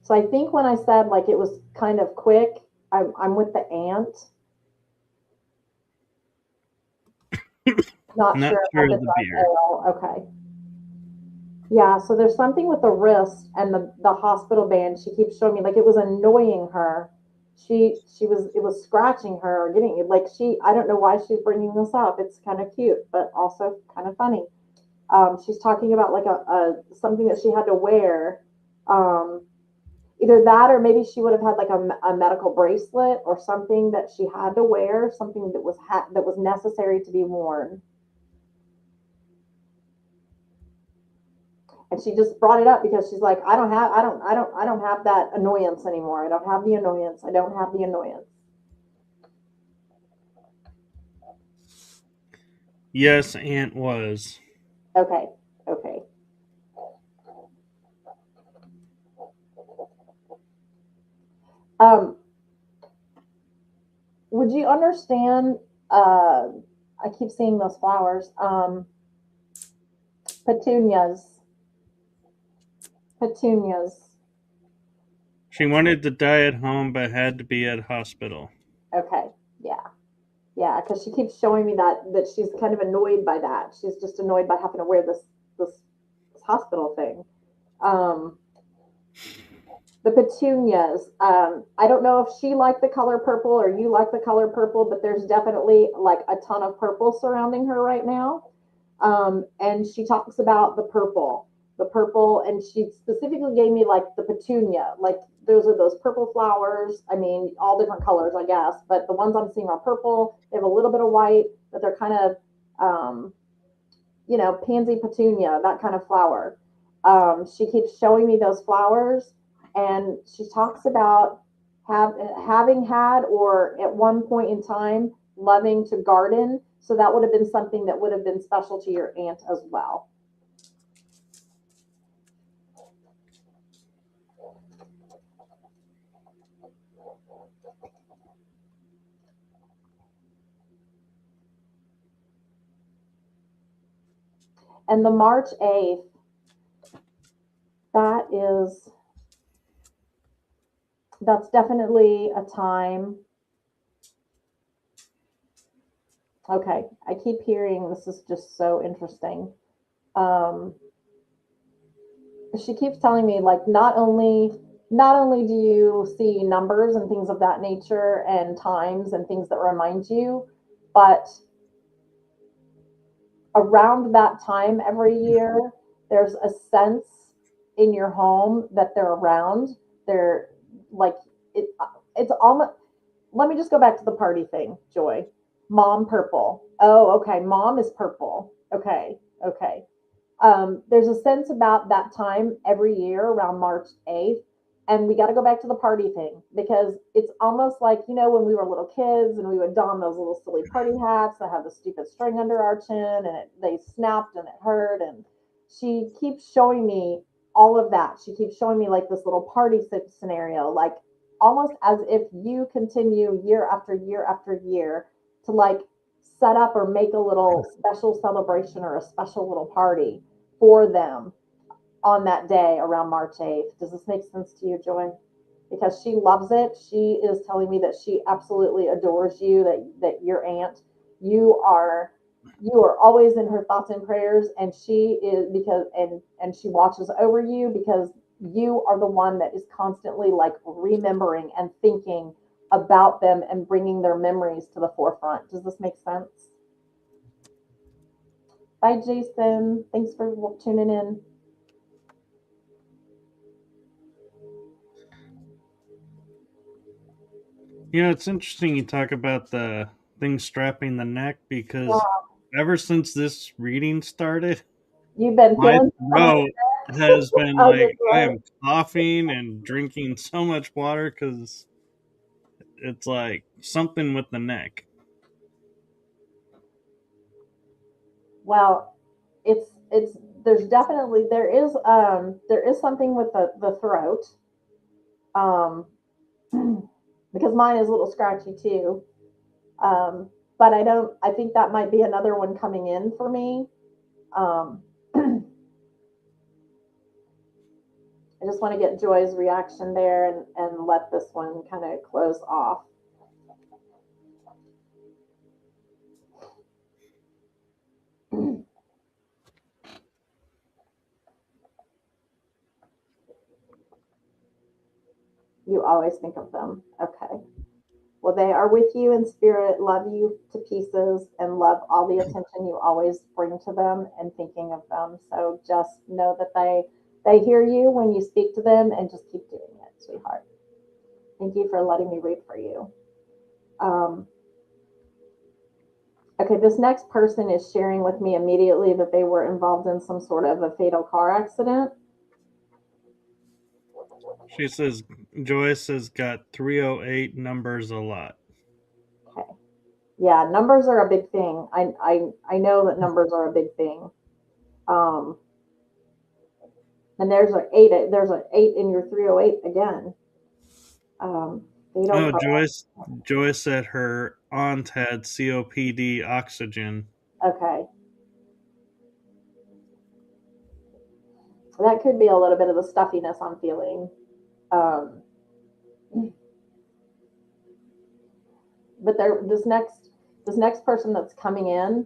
B: So I think when I said like it was kind of quick, I'm with the aunt. Not
A: Not
B: sure
A: sure
B: about the
A: of the beer.
B: ale. Okay. Yeah, so there's something with the wrist and the hospital band. She keeps showing me like it was annoying her. She was it was scratching her or getting like she I don't know why she's bringing this up. It's kind of cute, but also kind of funny. She's talking about like a something that she had to wear. Um, Either that or maybe she would have had like a medical bracelet or something that she had to wear, something that that was necessary to be worn. And she just brought it up because she's like, I don't have that annoyance anymore. I don't have the annoyance. I don't have the annoyance.
A: Yes, Aunt was.
B: Okay. Okay. Um, would you understand? I keep seeing those flowers. Petunias. Petunias.
A: She wanted to die at home but had to be at hospital.
B: Okay. Yeah. Yeah. Because she keeps showing me that she's kind of annoyed by that. She's just annoyed by having to wear this hospital thing. Um, the petunias. I don't know if she liked the color purple or you like the color purple, but there's definitely like a ton of purple surrounding her right now. And she talks about the purple, and she specifically gave me like the petunia, like those purple flowers. I mean, all different colors, I guess, but the ones I'm seeing are purple. They have a little bit of white, but they're kind of, um, pansy petunia, that kind of flower. She keeps showing me those flowers, and she talks about having had or at one point in time loving to garden. So that would have been something that would have been special to your aunt as well. And the March 8th, that is, that's definitely a time. Okay, I keep hearing this is just so interesting. Um, she keeps telling me like not only do you see numbers and things of that nature and times and things that remind you, but around that time every year there's a sense in your home that they're around. They're like it it's almost, let me just go back to the party thing, Joy. Mom purple. Oh, okay, mom is purple. Okay. Okay. There's a sense about that time every year around March 8th. And we got to go back to the party thing because it's almost like, when we were little kids and we would don those little silly party hats that have the stupid string under our chin and they snapped and it hurt. And she keeps showing me all of that. She keeps showing me like this little party scenario, like almost as if you continue year after year after year to like set up or make a little special celebration or a special little party for them on that day around March 8th. Does this make sense to you, Joy? Because she loves it. She is telling me that she absolutely adores you, that your aunt, you are you are always in her thoughts and prayers, and she is because and she watches over you because you are the one that is constantly like remembering and thinking about them and bringing their memories to the forefront. Does this make sense? Bye, Jason. Thanks for tuning in.
A: It's interesting you talk about the thing strapping the neck because
B: Wow.
A: ever since this reading started,
B: You've been
A: my
B: feeling something
A: throat has been
B: on your
A: like I
B: throat.
A: am coughing and drinking so much water because it's like something with the neck.
B: Well, it's it's there is something with the throat, um, because mine is a little scratchy too. But I think that might be another one coming in for me. Um, I just want to get Joy's reaction there and let this one kind of close off. You always think of them. Okay. Well, they are with you in spirit, love you to pieces, and love all the attention you always bring to them and thinking of them. So just know that they hear you when you speak to them, and just keep doing it, sweetheart. Thank you for letting me read for you. Um, okay, this next person is sharing with me immediately that they were involved in some sort of a fatal car accident.
A: She says, Joyce has got 308 numbers a lot.
B: Okay. Yeah, numbers are a big thing. I know that numbers are a big thing. Um, and there's an eight in your 308 again. Fatal
A: Oh,
B: car.
A: Joyce said her aunt had COPD oxygen.
B: Okay. That could be a little bit of the stuffiness I'm feeling. Um, but this next person that's coming in,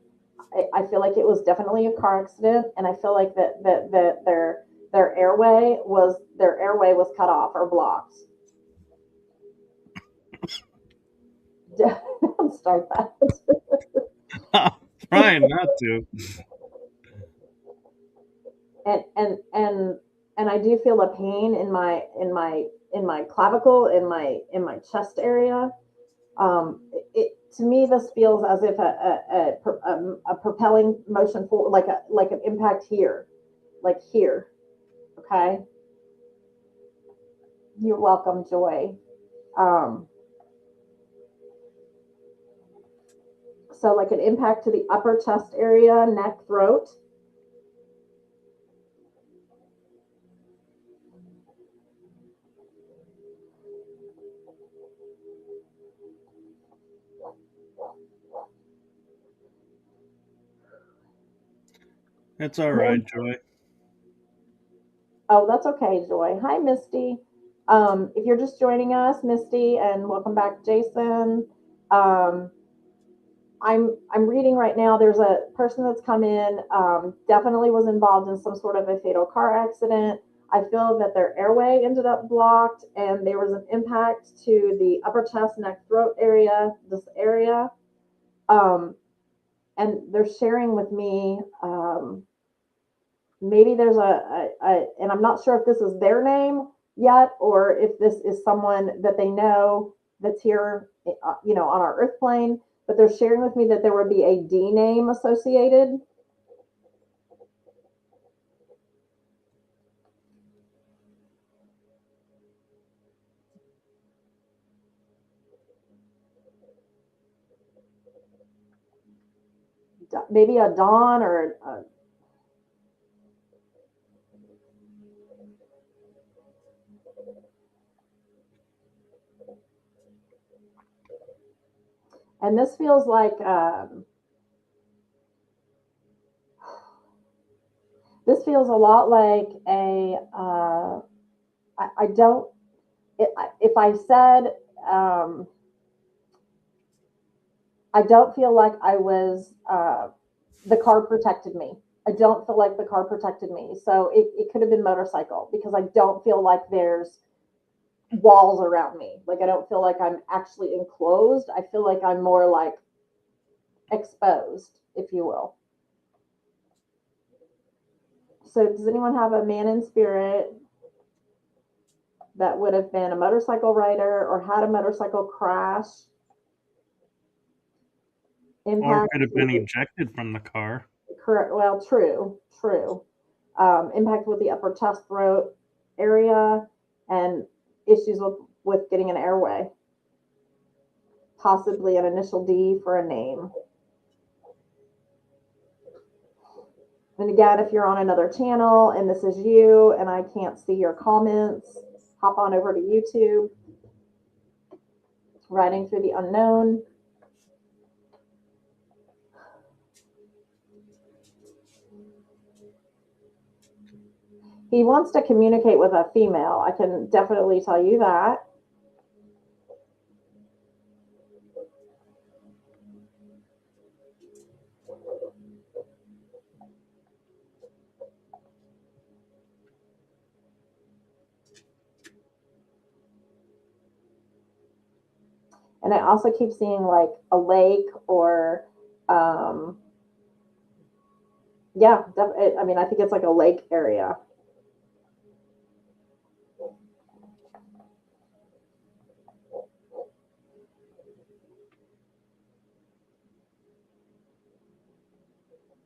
B: I feel like it was definitely a car accident, and I feel like that their airway was cut off or blocked. Don't start that.
A: Trying not to.
B: And I do feel a pain in my clavicle, in my chest area. To me, this feels as if a propelling motion forward, like an impact here, like here. Okay, you're welcome, Joy. Um, so like an impact to the upper chest area, neck, throat.
A: It's all right, Joy.
B: Oh, that's okay, Joy. Hi, Misty. If you're just joining us, Misty, and welcome back, Jason. Um, I'm reading right now. There's a person that's come in, definitely was involved in some sort of a fatal car accident. I feel that their airway ended up blocked, and there was an impact to the upper chest, neck, throat area, this area. Um, and they're sharing with me. Maybe there's and I'm not sure if this is their name yet, or if this is someone that they know that's here, on our earth plane. But they're sharing with me that there would be a D name associated. Maybe a Dawn or and this feels like this feels a lot like a I don't if I said I don't feel like I was the car protected me. I don't feel like the car protected me. So it could have been motorcycle, because I don't feel like there's walls around me. Like I don't feel like I'm actually enclosed. I feel like I'm more like exposed, if you will. So does anyone have a man in spirit that would have been a motorcycle rider or had a motorcycle crash?
A: Or
B: Impact
A: could have been
B: with
A: ejected from the car.
B: correct. Well, true. Impact with the upper chest, throat area, and issues with getting an airway. Possibly an initial D for a name. And again, if you're on another channel and this is you and I can't see your comments, hop on over to YouTube, Writing Through the Unknown. He wants to communicate with a female. I can definitely tell you that. And I also keep seeing like a lake or, um, yeah, I mean, I think it's like a lake area.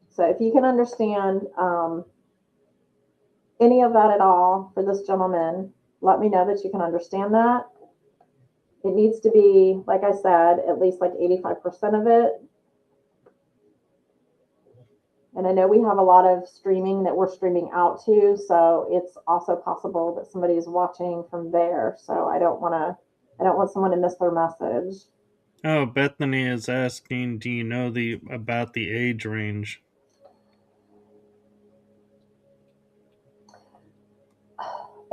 B: So if you can understand any of that at all for this gentleman, let me know that you can understand that. It needs to be, like I said, at least like 85% of it. And I know we have a lot of streaming that we're streaming out to, so it's also possible that somebody is watching from there. So I don't want someone to miss their message.
A: Oh, Bethany is asking, do you know about the age range?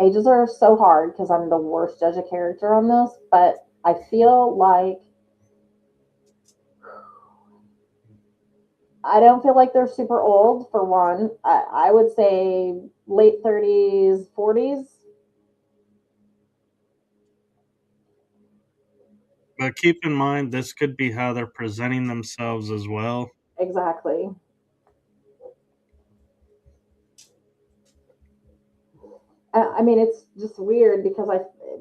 B: Ages are so hard because I'm the worst judge of character on this, but I feel like I don't feel like they're super old for one. I would say late 30s, 40s.
A: But keep in mind, this could be how they're presenting themselves as well.
B: Exactly. I mean, it's just weird because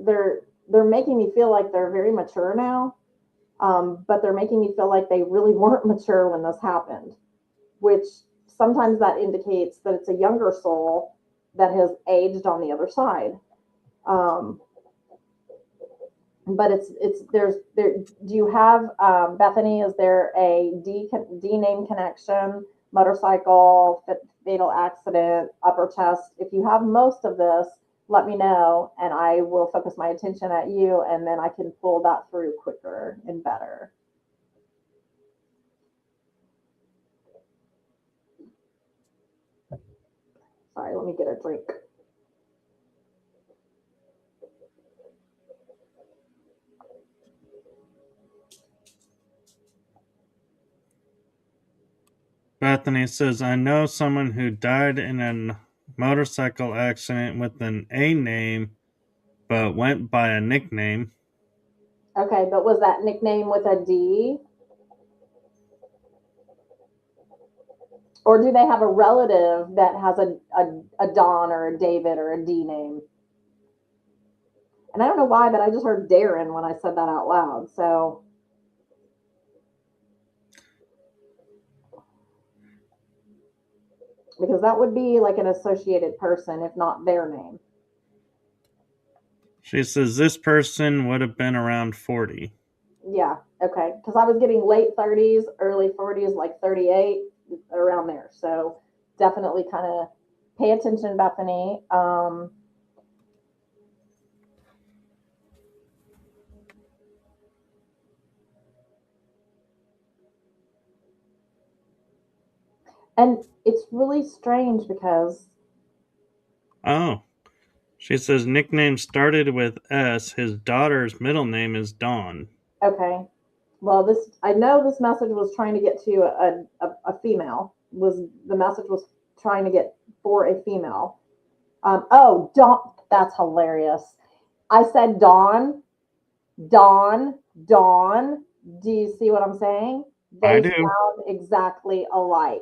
B: they're making me feel like they're very mature now, but they're making me feel like they really weren't mature when this happened, which sometimes that indicates that it's a younger soul that has aged on the other side. Um, but it's there. Do you have Bethany? Is there a D name connection? Motorcycle, fatal accident, upper chest. If you have most of this, let me know, and I will focus my attention at you, and then I can pull that through quicker and better. Sorry, let me get a drink.
A: Bethany says, I know someone who died in a motorcycle accident with an A name, but went by a nickname.
B: Okay, but was that nickname with a D? Or do they have a relative that has a Don or a David or a D name? And I don't know why, but I just heard Darren when I said that out loud. So, because that would be like an associated person, if not their name.
A: She says this person would have been around 40.
B: Yeah, okay. Because I was getting late 30s, early 40s, like 38, around there. So, definitely kind of pay attention, Bethany. And it's really strange because,
A: Oh, she says nickname started with S. His daughter's middle name is Dawn.
B: okay, well, this I know this message was trying to get to a female. Was the message was trying to get for a female? Oh, Dawn. That's hilarious. I said Dawn, Dawn, Dawn. Do you see what I'm saying?
A: I
B: They
A: do.
B: sound exactly alike.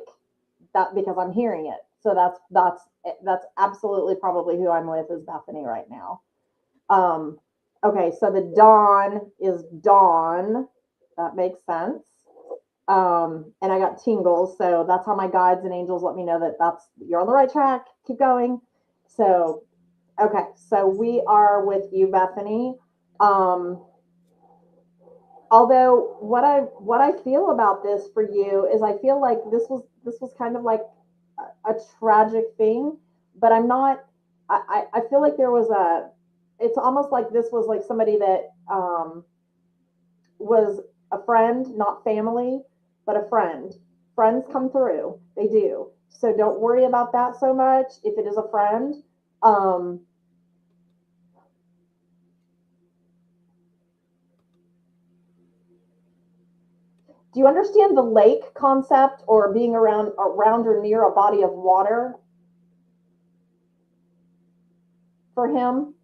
B: That because I'm hearing it. So that's absolutely probably who I'm with is Bethany right now. Um, okay, so the Dawn is Dawn. That makes sense. And I got tingles, so that's how my guides and angels let me know that that's you're on the right track. Keep going. So, okay, so we are with you, Bethany. Um, although what I feel about this for you is I feel like this was kind of like a tragic thing, but I'm not. I feel like there was a. It's almost like this was like somebody that was a friend, not family, but a friend. Friends come through, they do. So don't worry about that so much. If it is a friend, um, do you understand the lake concept or being around or near a body of water for him?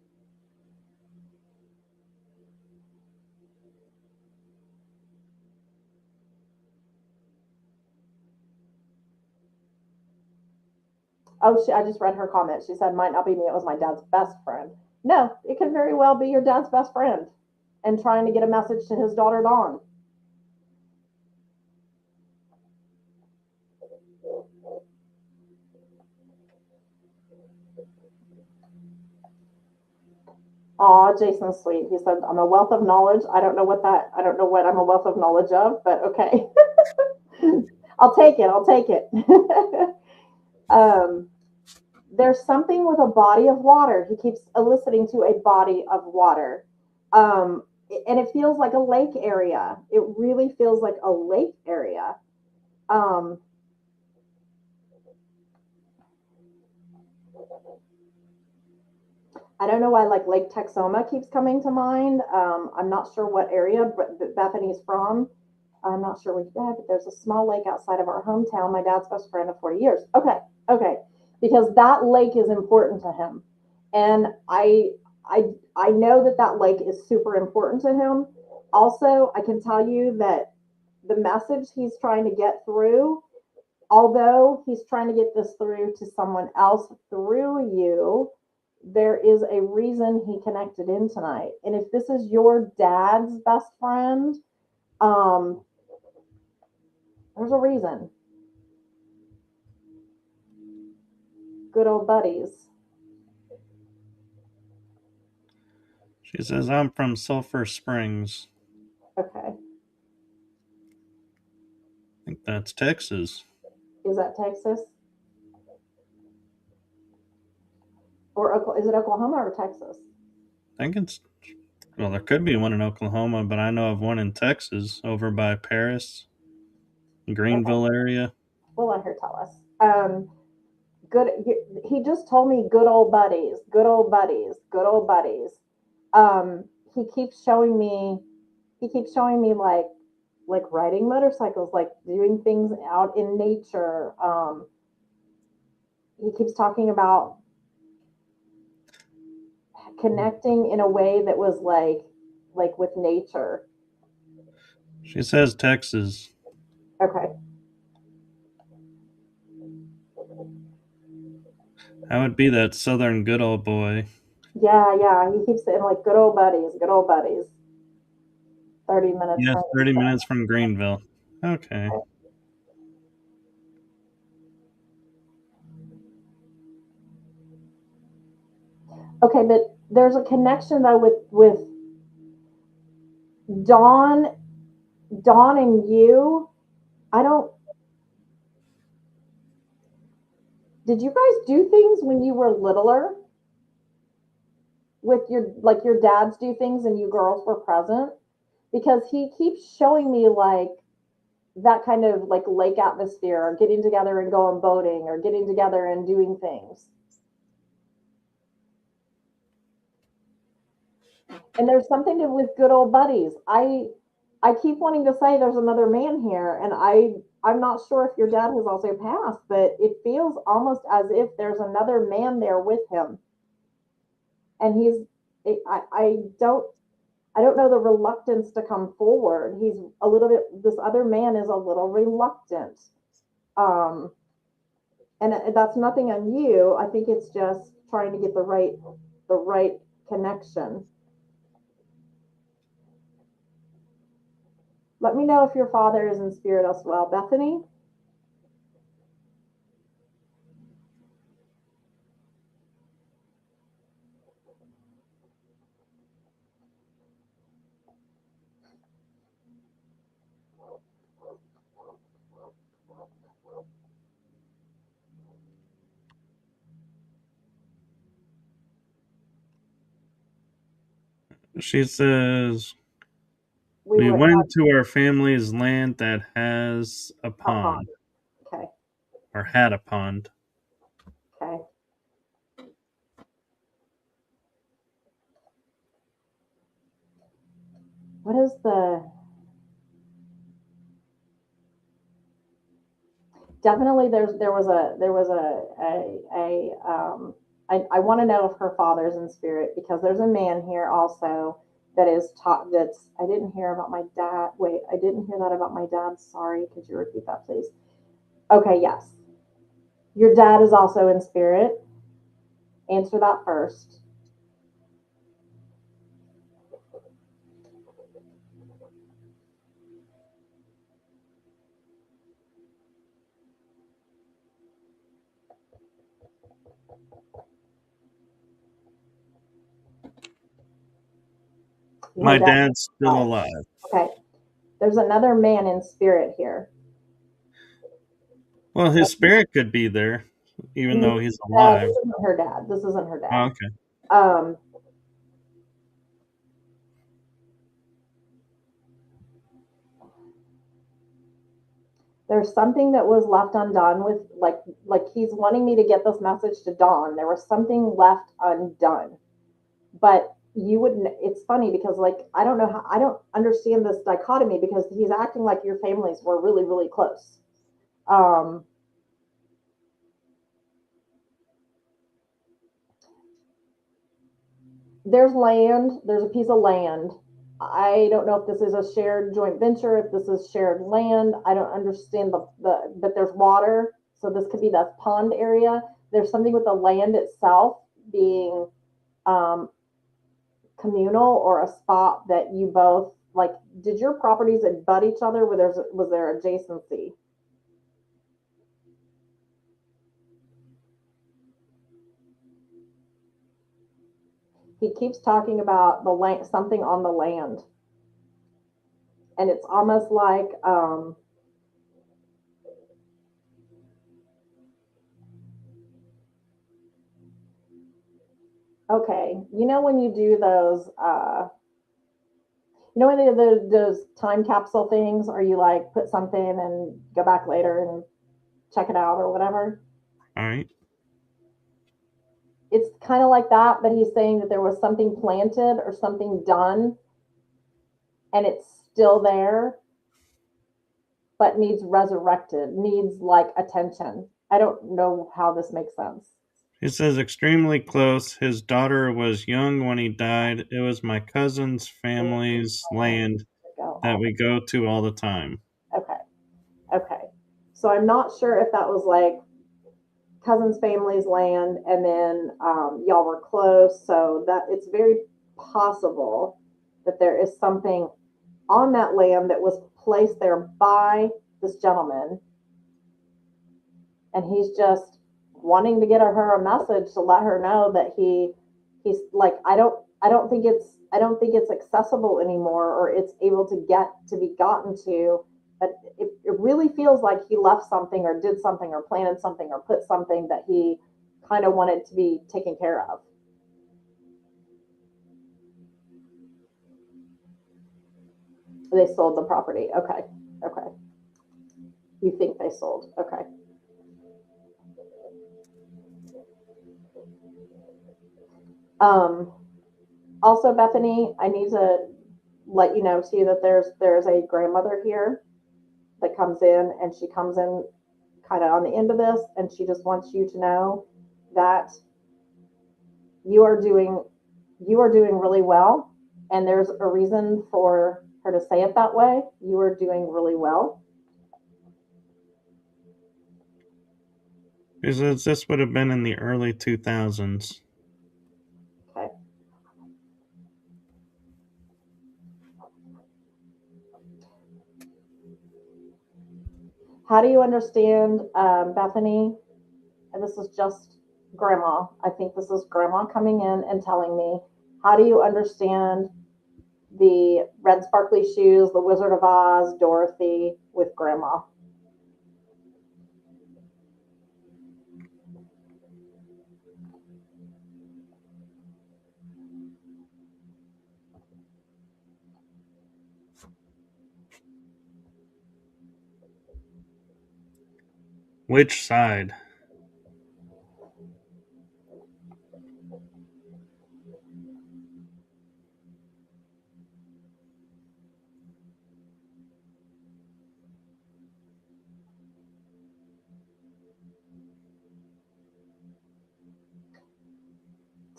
B: Oh, I just read her comment. She said, might not be me. It was my dad's best friend. No, it could very well be your dad's best friend and trying to get a message to his daughter, Dawn. Aw, Jason's sweet. He said, I'm a wealth of knowledge. I don't know what I'm a wealth of knowledge of, but okay. I'll take it. I'll take it. um, there's something with a body of water. He keeps eliciting to a body of water. Um, and it feels like a lake area. It really feels like a lake area. Um, I don't know why like Lake Texoma keeps coming to mind. I'm not sure what area Bethany's from. I'm not sure which dad, but there's a small lake outside of our hometown. My dad's best friend of 40 years. Okay, okay, because that lake is important to him, and I know that that lake is super important to him. Also, I can tell you that the message he's trying to get through, although he's trying to get this through to someone else through you, there is a reason he connected in tonight. And if this is your dad's best friend, um, there's a reason. Good old buddies.
A: She says, I'm from Sulphur Springs.
B: Okay.
A: I think that's Texas.
B: Is that Texas? Or is it Oklahoma or Texas?
A: I think it's, well, there could be one in Oklahoma, but I know of one in Texas over by Paris,
B: Okay.
A: Greenville area.
B: We'll let her tell us. Good. He just told me good old buddies, good old buddies, good old buddies. He keeps showing me, like riding motorcycles, like doing things out in nature. He keeps talking about connecting in a way that was like with nature.
A: She says Texas.
B: Okay.
A: I would be that southern good old boy.
B: Yeah, yeah. He keeps saying like good old buddies, good old buddies. 30 minutes
A: Yes,
B: from.
A: 30 minutes from Greenville. Okay.
B: Okay, but there's a connection though with Dawn, Dawn and you. I don't. Did you guys do things when you were littler with your like your dads do things and you girls were present? Because he keeps showing me like that kind of like lake atmosphere, or getting together and going boating, or getting together and doing things. And there's something to with good old buddies. I keep wanting to say there's another man here, and I'm not sure if your dad has also passed, but it feels almost as if there's another man there with him, and I don't know the reluctance to come forward. He's a little bit. This other man is a little reluctant, um, and that's nothing on you. I think it's just trying to get the right connection. Let me know if your father is in spirit as well, Bethany.
A: She says,
B: We
A: we
B: went
A: went to our family's land that has a
B: a pond.
A: pond,
B: Okay.
A: or had a pond.
B: Okay. What is the definitely there was I want to know if her father's in spirit because there's a man here also that is taught that's I didn't hear about my dad. Wait, I didn't hear that about my dad. Sorry, could you repeat that please? Okay, yes. Your dad is also in spirit. Answer that first. My
A: My
B: dad
A: dad's still
B: alive.
A: alive.
B: Okay. There's another man in spirit here.
A: Well, his spirit could be there, even though he's
B: No,
A: alive.
B: this isn't her dad. This isn't her
A: Oh,
B: dad.
A: okay.
B: Um, there's something that was left undone with like he's wanting me to get this message to Dawn. There was something left undone, but you wouldn't. It's funny because like I don't know how I don't understand this dichotomy because he's acting like your families were really close. Um, there's land. There's a piece of land. I don't know if this is a shared joint venture, if this is shared land. I don't understand but there's water. So this could be the pond area. There's something with the land itself being um, communal or a spot that you both like. Did your properties abut each other? Where was there adjacency? He keeps talking about the land, something on the land, and it's almost like okay, you know when you do those you know when they do those time capsule things, or you like put something and go back later and check it out or whatever.
A: All right.
B: It's kind of like that, but he's saying that there was something planted or something done, and it's still there, but needs resurrected, needs like attention. I don't know how this makes sense.
A: He says, extremely close. His daughter was young when he died. It was my cousin's family's land that we go to all the time.
B: Okay. Okay. So I'm not sure if that was like cousin's family's land and then y'all were close. So that it's very possible that there is something on that land that was placed there by this gentleman. And he's just wanting to get her a message to let her know that he's like, I don't think it's accessible anymore or it's able to get to be gotten to. But it really feels like he left something or did something or planted something or put something that he kind of wanted to be taken care of. They sold the property. Okay. Okay. You think they sold. Okay. Um, Also, Bethany, I need to let you know too that there's a grandmother here that comes in and she comes in kind of on the end of this and she just wants you to know that you are doing you are doing really well and there's a reason for her to say it that way. You are doing really well.
A: He says this would have been in the early 2000s.
B: Okay. How do you understand, Bethany? And this is just grandma. I think this is grandma coming in and telling me, how do you understand the red sparkly shoes, the Wizard of Oz, Dorothy with grandma?
A: Which side?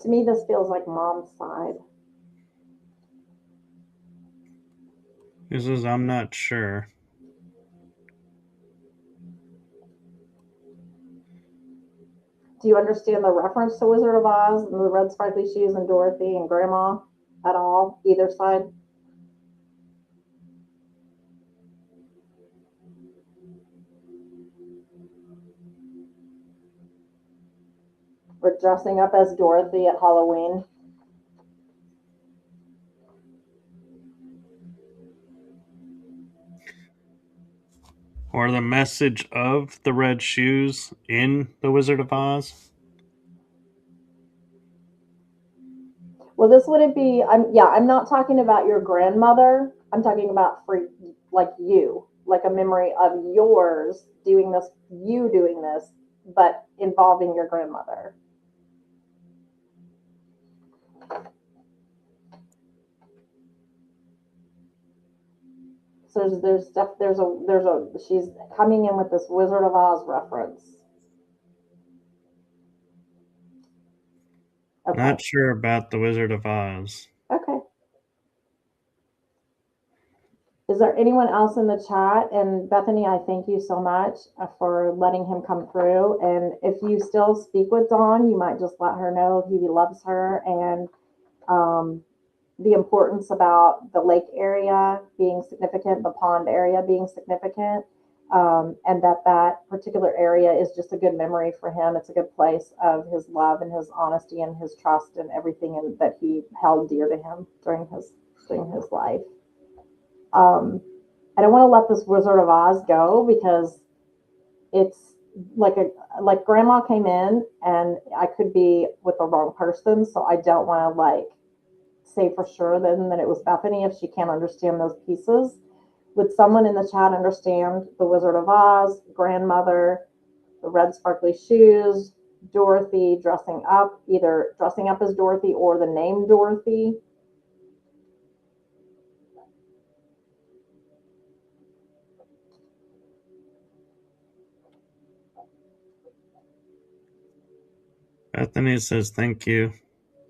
B: To me, this feels like mom's side.
A: This is, I'm not sure.
B: Do you understand the reference to Wizard of Oz and the red sparkly shoes and Dorothy and Grandma at all? Either side? We're dressing up as Dorothy at Halloween.
A: Or the message of the red shoes in The Wizard of Oz?
B: Well, this wouldn't be. I'm not talking about your grandmother. I'm talking about for like you, like a memory of yours doing this, you doing this, but involving your grandmother. So there's stuff. There's a. She's coming in with this Wizard of Oz reference. Okay.
A: Not sure about The Wizard of Oz.
B: Okay. Is there anyone else in the chat? And Bethany, I thank you so much for letting him come through. And if you still speak with Dawn, you might just let her know he loves her and um, the importance about the lake area being significant, the pond area being significant, and that particular area is just a good memory for him. It's a good place of his love and his honesty and his trust and everything that he held dear to him during his life. I don't want to let this Wizard of Oz go because it's like grandma came in and I could be with the wrong person, so I don't want to like say for sure then that it was Bethany if she can't understand those pieces. Would someone in the chat understand the Wizard of Oz, grandmother, the red sparkly shoes, Dorothy dressing up, either dressing up as Dorothy or the name Dorothy?
A: Bethany says thank you.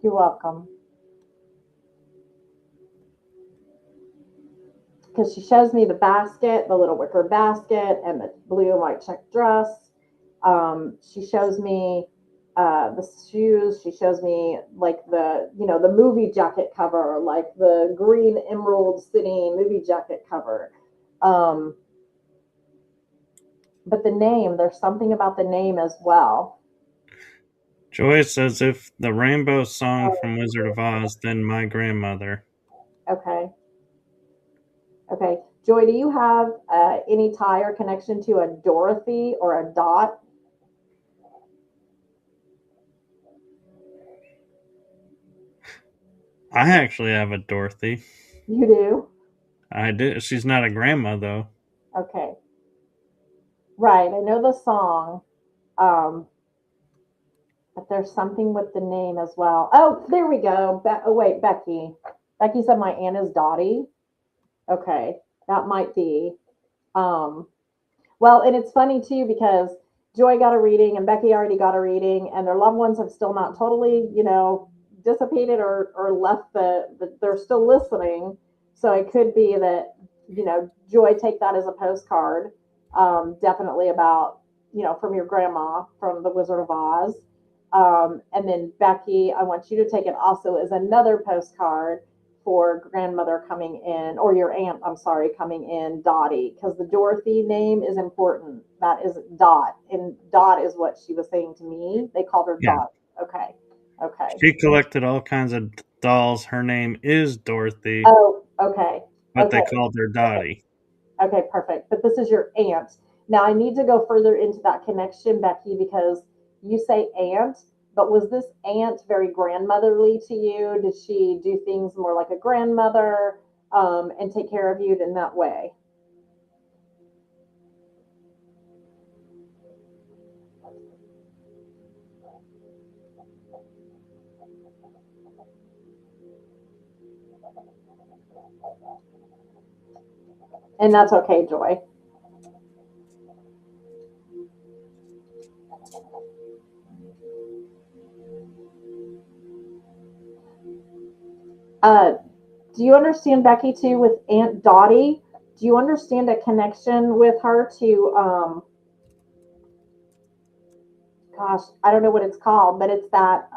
B: You're welcome. Because she shows me the basket, the little wicker basket, and the blue and white check dress. She shows me the shoes. She shows me like the movie jacket cover, like the green Emerald City movie jacket cover. Um, but the name, there's something about the name as well.
A: Joy says if the rainbow song from Wizard of Oz, then my grandmother.
B: Okay. Okay. Joy, do you have any tie or connection to a Dorothy or a Dot?
A: I actually have a Dorothy.
B: You do?
A: I do. She's not a grandma though.
B: Okay. Right. I know the song. Um, but there's something with the name as well. Oh, there we go. Oh, wait, Becky. Becky said my aunt is Dottie. Okay. That might be. Um, well, and it's funny too because Joy got a reading and Becky already got a reading, and their loved ones have still not totally, dissipated or left they're still listening. So it could be that, Joy, take that as a postcard, definitely about, from your grandma from the Wizard of Oz. And then Becky, I want you to take it also as another postcard for grandmother coming in, or your aunt, I'm sorry, coming in, Dottie, because the Dorothy name is important. That is Dot, and Dot is what she was saying to me. They called her
A: Yeah.
B: Dot. Okay. Okay.
A: She collected all kinds of dolls. Her name is Dorothy,
B: Oh, okay.
A: but
B: Okay.
A: they called her Dottie.
B: Okay, perfect. But this is your aunt. Now I need to go further into that connection, Becky, because you say aunt, but was this aunt very grandmotherly to you? Did she do things more like a grandmother, and take care of you in that way? And that's okay, Joy. Uh, do you understand Becky too with Aunt Dottie? Do you understand a connection with her to gosh, I don't know what it's called, but it's that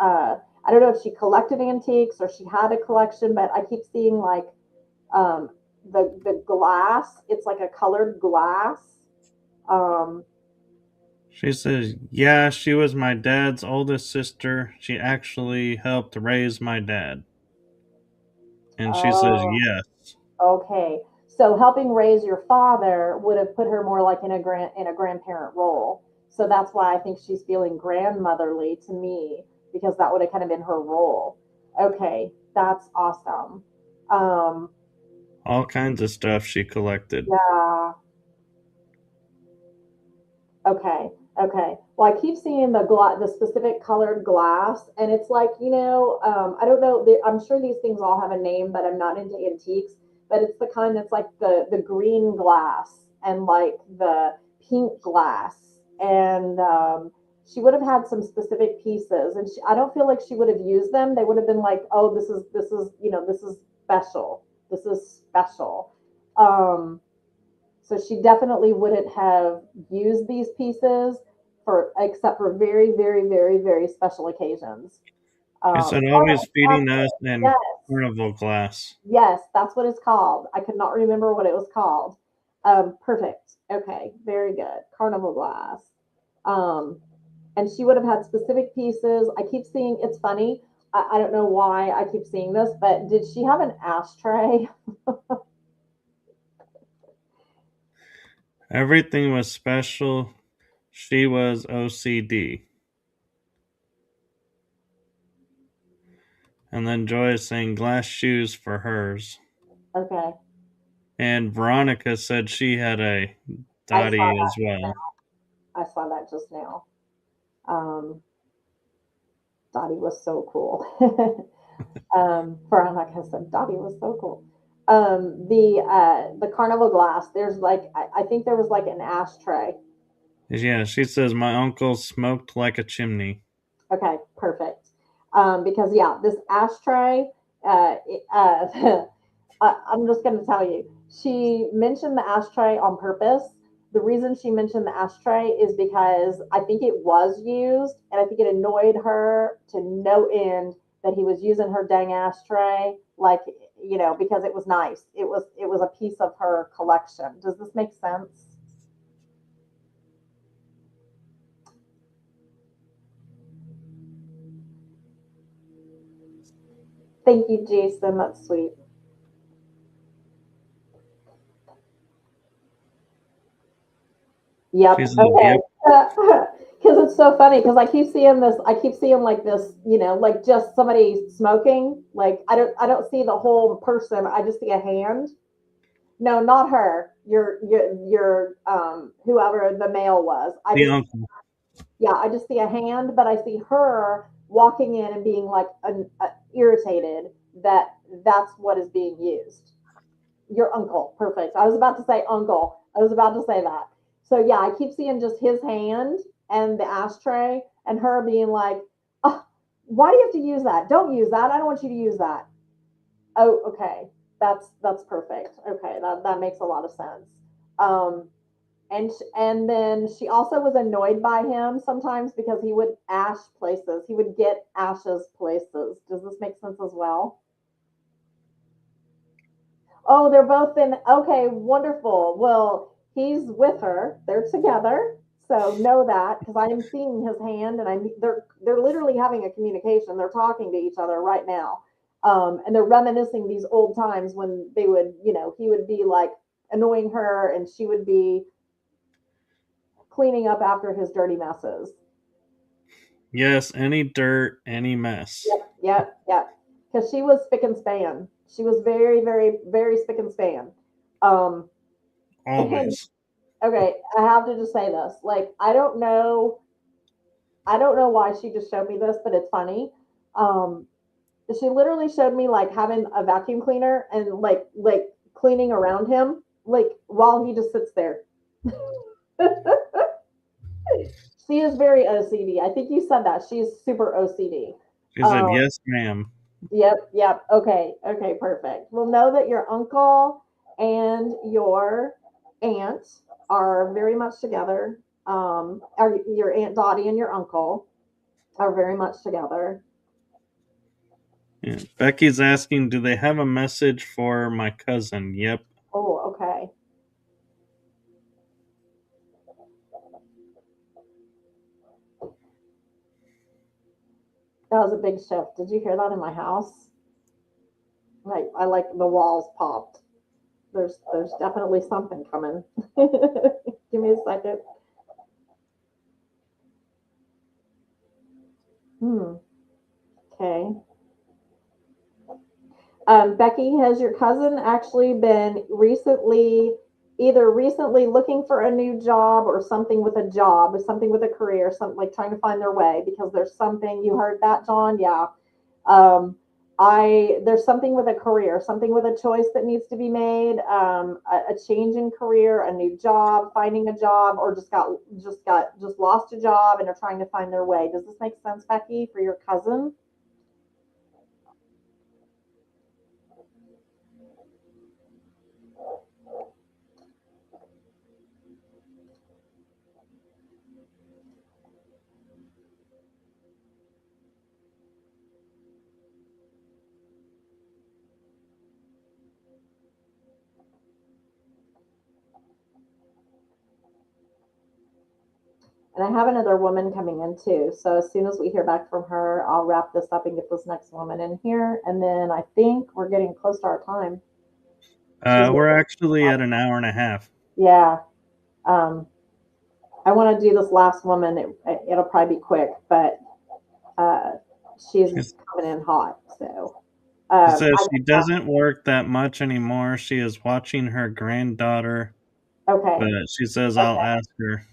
B: I don't know if she collected antiques or she had a collection, but I keep seeing like um, the glass. It's like a colored glass. Um,
A: She says, yeah, she was my dad's oldest sister. She actually helped raise my dad. And she says,
B: oh,
A: yes.
B: okay. So helping raise your father would have put her more like in a grandparent role. So that's why I think she's feeling grandmotherly to me because that would have kind of been her role. Okay, that's awesome. Um,
A: All kinds of stuff she collected.
B: yeah. Okay. Okay. Well, I keep seeing the specific colored glass, and it's like I don't know. I'm sure these things all have a name, but I'm not into antiques. But it's the kind that's like the green glass and like the pink glass, and she would have had some specific pieces, and I don't feel like she would have used them. They would have been like, oh, this is special. This is special. Um, so she definitely wouldn't have used these pieces for except for very, very, very, very special occasions.
A: She said, always feeding us
B: Carnival,
A: in
B: yes,
A: carnival glass.
B: yes, that's what it's called. I could not remember what it was called. Perfect. Okay, very good. Carnival glass. Um, and she would have had specific pieces. I keep seeing. It's funny. I don't know why I keep seeing this, but did she have an ashtray?
A: Everything was special. She was OCD. And then Joy is saying glass shoes for hers.
B: Okay,
A: And Veronica said she had a
B: I saw
A: Dottie as
B: that.
A: well.
B: I saw that just now. Um, Dottie was so cool. For like I said, Dottie was so cool. The carnival glass. There's like I think there was like an ashtray.
A: Yeah, she says my uncle smoked like a chimney.
B: Okay, perfect. Because yeah, this ashtray. I'm just going to tell you. She mentioned the ashtray on purpose. The reason she mentioned the ashtray is because I think it was used, and I think it annoyed her to no end that he was using her dang ashtray, like because it was nice. It was a piece of her collection. Does this make sense? Thank you, Jason. That's sweet.
A: She
B: Yep.
A: says,
B: Okay.
A: yep.
B: Because it's so funny. Because I keep seeing this. I keep seeing like this. Like just somebody smoking. Like I don't see the whole person. I just see a hand. No, not her. Your whoever the male was. I
A: The
B: just
A: uncle.
B: yeah. I just see a hand, but I see her walking in and being like irritated that that's what is being used. Your uncle. Perfect. I was about to say uncle. I was about to say that. So yeah, I keep seeing just his hand and the ashtray and her being like, oh, why do you have to use that? Don't use that. I don't want you to use that. Oh, okay. That's perfect. Okay, that makes a lot of sense. Um, and then she also was annoyed by him sometimes because he would ash places. He would get ashes places. Does this make sense as well? Oh, they're both in. Okay, wonderful. Well, he's with her. They're together. So know that because I am seeing his hand, and they're literally having a communication. They're talking to each other right now, and they're reminiscing these old times when they would, he would be like annoying her, and she would be cleaning up after his dirty messes.
A: Yes, any dirt, any mess.
B: Yep, yep, yep. Because she was spick and span. She was very, very, very spick and span. Um, and
A: Always.
B: okay, I have to just say this. Like, I don't know why she just showed me this, but it's funny. Um, she literally showed me like having a vacuum cleaner and like cleaning around him. like while he just sits there. She is very OCD. I think you said that. She's super OCD.
A: She said,
B: Um,
A: "Yes, ma'am."
B: yep. Okay, perfect. We'll know that your uncle and your aunt are very much together. Are your Aunt Dottie and your uncle are very much together.
A: Yeah. Becky's asking, "Do they have a message for my cousin?" Yep.
B: Oh, okay. That was a big shift. Did you hear that in my house? Like I like the walls popped. There's definitely something coming. Give me a second. Hmm. Okay. Becky, has your cousin actually been recently looking for a new job or something with a job, or something with a career, something like trying to find their way? Because there's something you heard that, John. Yeah. Um, there's something with a career, something with a choice that needs to be made, a change in career, a new job, finding a job, or just lost a job and are trying to find their way. Does this make sense, Becky, for your cousin? And I have another woman coming in too. So as soon as we hear back from her, I'll wrap this up and get this next woman in here. And then I think we're getting close to our time. She's
A: We're actually at an hour and a half.
B: yeah. Um, I want to do this last woman. It'll probably be quick, but uh, she's
A: She's,
B: coming in hot. So
A: she says
B: I
A: she doesn't work that much anymore. She is watching her granddaughter,
B: okay.
A: but she says I'll
B: Okay.
A: ask her.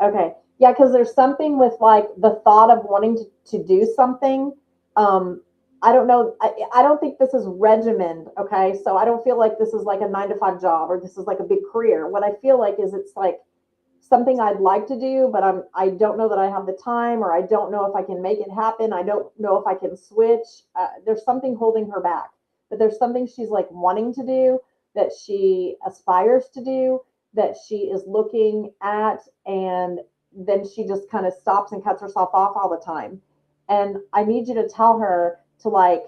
B: Okay. Yeah, because there's something with like the thought of wanting to do something. Um, I don't know. I don't think this is regimented. Okay. So I don't feel like this is like a 9 to 5 job or this is like a big career. What I feel like is it's like something I'd like to do, but I don't know that I have the time or I don't know if I can make it happen. I don't know if I can switch. There's something holding her back, but there's something she's like wanting to do that she aspires to do that she is looking at and then she just kind of stops and cuts herself off all the time. And I need you to tell her to like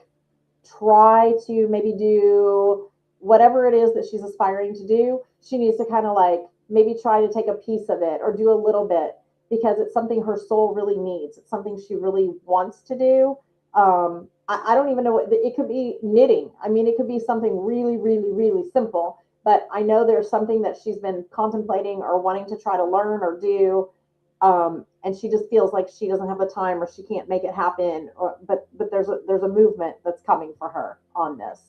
B: try to maybe do whatever it is that she's aspiring to do. She needs to kind of like maybe try to take a piece of it or do a little bit because it's something her soul really needs. It's something she really wants to do. I don't even know what it could be knitting. I mean, it could be something really, really, really simple. But I know there's something that she's been contemplating or wanting to try to learn or do, and she just feels like she doesn't have the time or she can't make it happen or but there's a movement that's coming for her on this.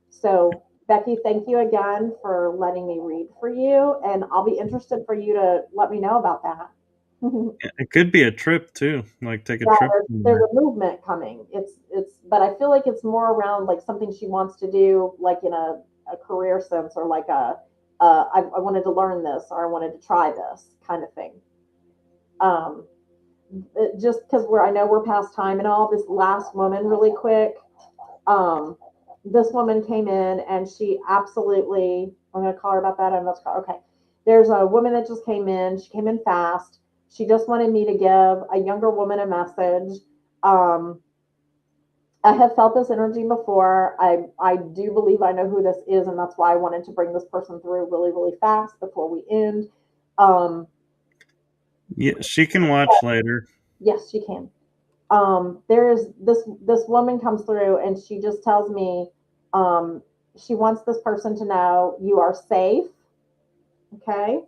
B: So Becky, thank you again for letting me read for you, and I'll be interested for you to let me know about that.
A: It could be a trip too, like take a
B: Yeah,
A: trip
B: there's
A: somewhere.
B: a movement coming. But I feel like it's more around like something she wants to do, like in a career sense, or like I wanted to learn this or I wanted to try this kind of thing. Um, just because I know we're past time and all. This last woman, really quick. Um, this woman came in and she absolutely. I'm going to call her about that. I'm not call. Okay. There's a woman that just came in. She came in fast. She just wanted me to give a younger woman a message. Um, I have felt this energy before. I do believe I know who this is, and that's why I wanted to bring this person through really, really fast before we end. Um,
A: Yeah, she can watch later.
B: yes, she can. There's this woman comes through and she just tells me she wants this person to know you are safe. Okay,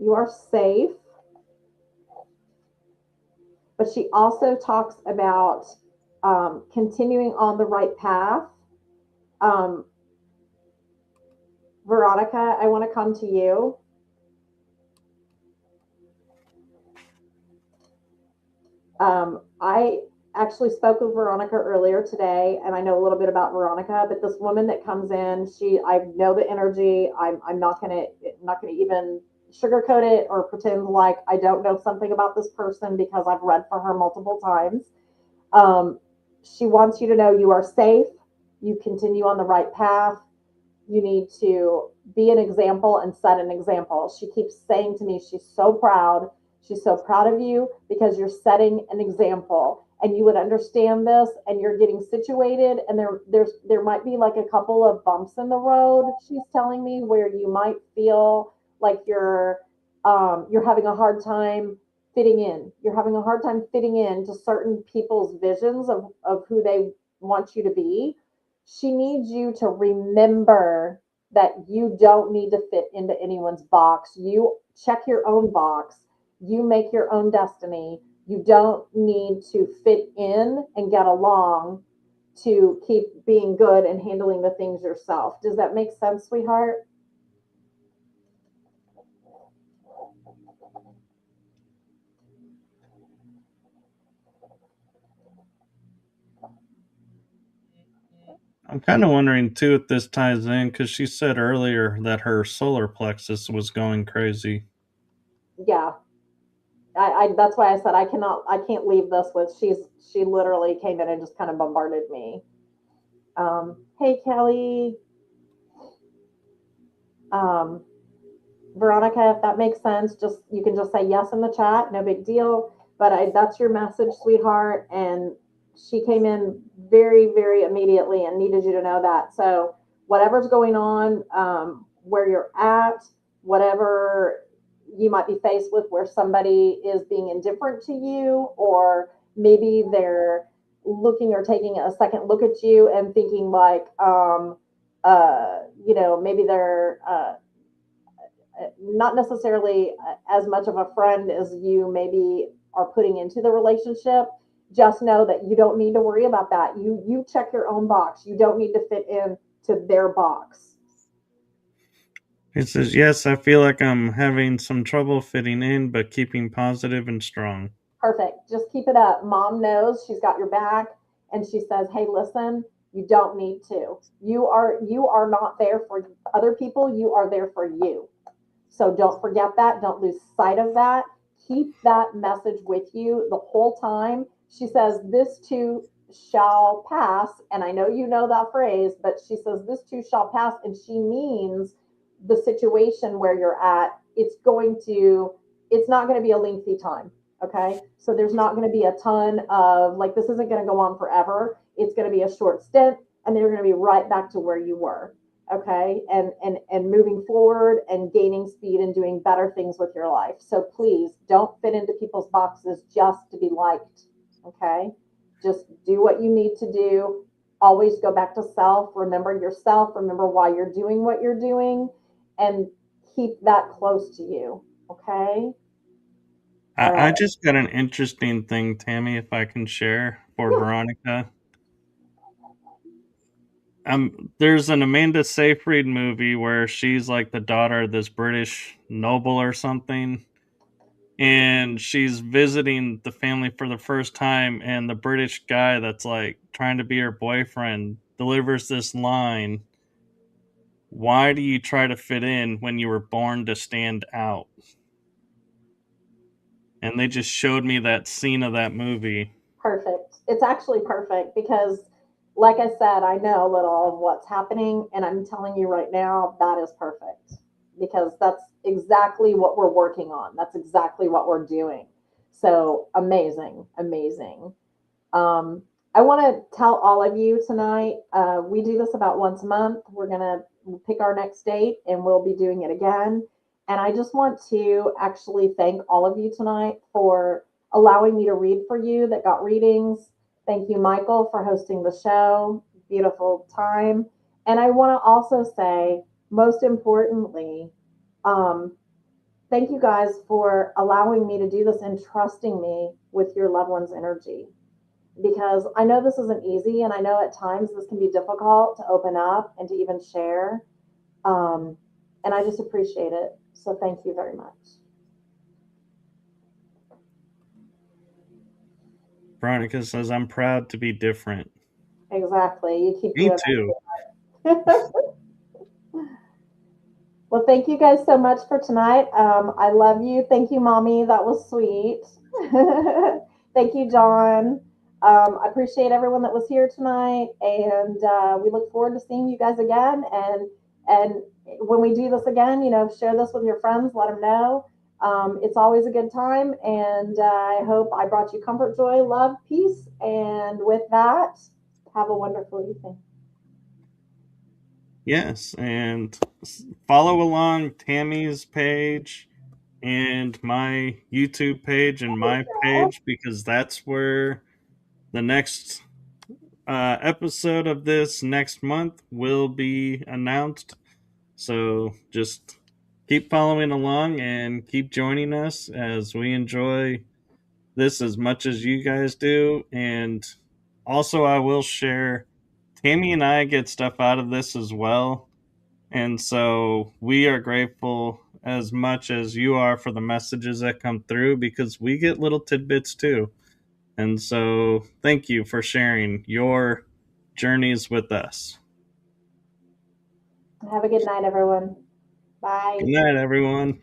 B: you are safe. But she also talks about continuing on the right path. um, Veronica, I want to come to you. I actually spoke with Veronica earlier today, and I know a little bit about Veronica. But this woman that comes in, I know the energy. I'm not gonna even sugarcoat it or pretend like I don't know something about this person because I've read for her multiple times. Um, she wants you to know you are safe. You continue on the right path. You need to be an example and set an example. She keeps saying to me, she's so proud. She's so proud of you because you're setting an example and you would understand this and you're getting situated and there might be like a couple of bumps in the road, she's telling me, where you might feel like you're having a hard time fitting in. You're having a hard time fitting in to certain people's visions of who they want you to be. She needs you to remember that you don't need to fit into anyone's box. You check your own box. You make your own destiny. You don't need to fit in and get along to keep being good and handling the things yourself. Does that make sense, sweetheart?
A: I'm kind of wondering too if this ties in because she said earlier that her solar plexus was going crazy.
B: Yeah. I that's why I said I can't leave this with she literally came in and just kind of bombarded me. Hey Kelly. Um, Veronica, if that makes sense, just you can just say yes in the chat, no big deal. But that's your message, sweetheart. And she came in very, very immediately and needed you to know that. So whatever's going on, where you're at, whatever you might be faced with, where somebody is being indifferent to you, or maybe they're looking or taking a second look at you and thinking like, maybe they're not necessarily as much of a friend as you maybe are putting into the relationship. Just know that you don't need to worry about that. You check your own box. You don't need to fit in to their box.
A: He says, yes, I feel like I'm having some trouble fitting in, but keeping positive and strong.
B: Perfect. Just keep it up. Mom knows she's got your back, and she says, "Hey, listen, you don't need to. You are not there for other people. You are there for you. So don't forget that. Don't lose sight of that. Keep that message with you the whole time." She says, "This too shall pass." And I know you know that phrase, but she says, "This too shall pass." And she means the situation where you're at, it's not going to be a lengthy time. Okay. So there's not going to be a ton of, like, this isn't going to go on forever. It's going to be a short stint and then you're going to be right back to where you were. Okay, and moving forward and gaining speed and doing better things with your life. So please don't fit into people's boxes just to be liked. Okay, just do what you need to do. Always go back to self. Remember yourself. Remember why you're doing what you're doing, and keep that close to you. Okay. All
A: I
B: right.
A: just got an interesting thing, Tammy, if I can share for
B: Yeah.
A: Veronica. There's an Amanda Seyfried movie where she's like the daughter of this British noble or something, and she's visiting the family for the first time, and the British guy that's like trying to be her boyfriend delivers this line: "Why do you try to fit in when you were born to stand out?" And they just showed me that scene of that movie.
B: Perfect. It's actually perfect because, like I said, I know a little of what's happening, and I'm telling you right now that is perfect because that's exactly what we're working on. That's exactly what we're doing. So amazing, amazing. Um, I want to tell all of you tonight. We do this about once a month. We're gonna pick our next date, and we'll be doing it again. And I just want to actually thank all of you tonight for allowing me to read for you that got readings. Thank you, Michael, for hosting the show. Beautiful time. And I want to also say, most importantly, um, thank you guys for allowing me to do this and trusting me with your loved one's energy, because I know this isn't easy, and I know at times this can be difficult to open up and to even share. Um, and I just appreciate it. So thank you very much.
A: Veronica says, I'm proud to be different.
B: Exactly. You keep
A: Me
B: doing
A: too.
B: that. Well, thank you guys so much for tonight. I love you. Thank you, Mommy. That was sweet. Thank you, John. I appreciate everyone that was here tonight, and we look forward to seeing you guys again. And when we do this again, share this with your friends. Let them know. It's always a good time, and I hope I brought you comfort, joy, love, peace. And with that, have a wonderful evening.
A: Yes, and follow along Tammy's page and my YouTube page and my page, because that's where the next episode of this next month will be announced. So just keep following along and keep joining us as we enjoy this as much as you guys do. And also, I will share, Tammy and I get stuff out of this as well. And so we are grateful as much as you are for the messages that come through, because we get little tidbits too. And so thank you for sharing your journeys with us.
B: Have a good night, everyone.
A: Good
B: Bye.
A: night, everyone.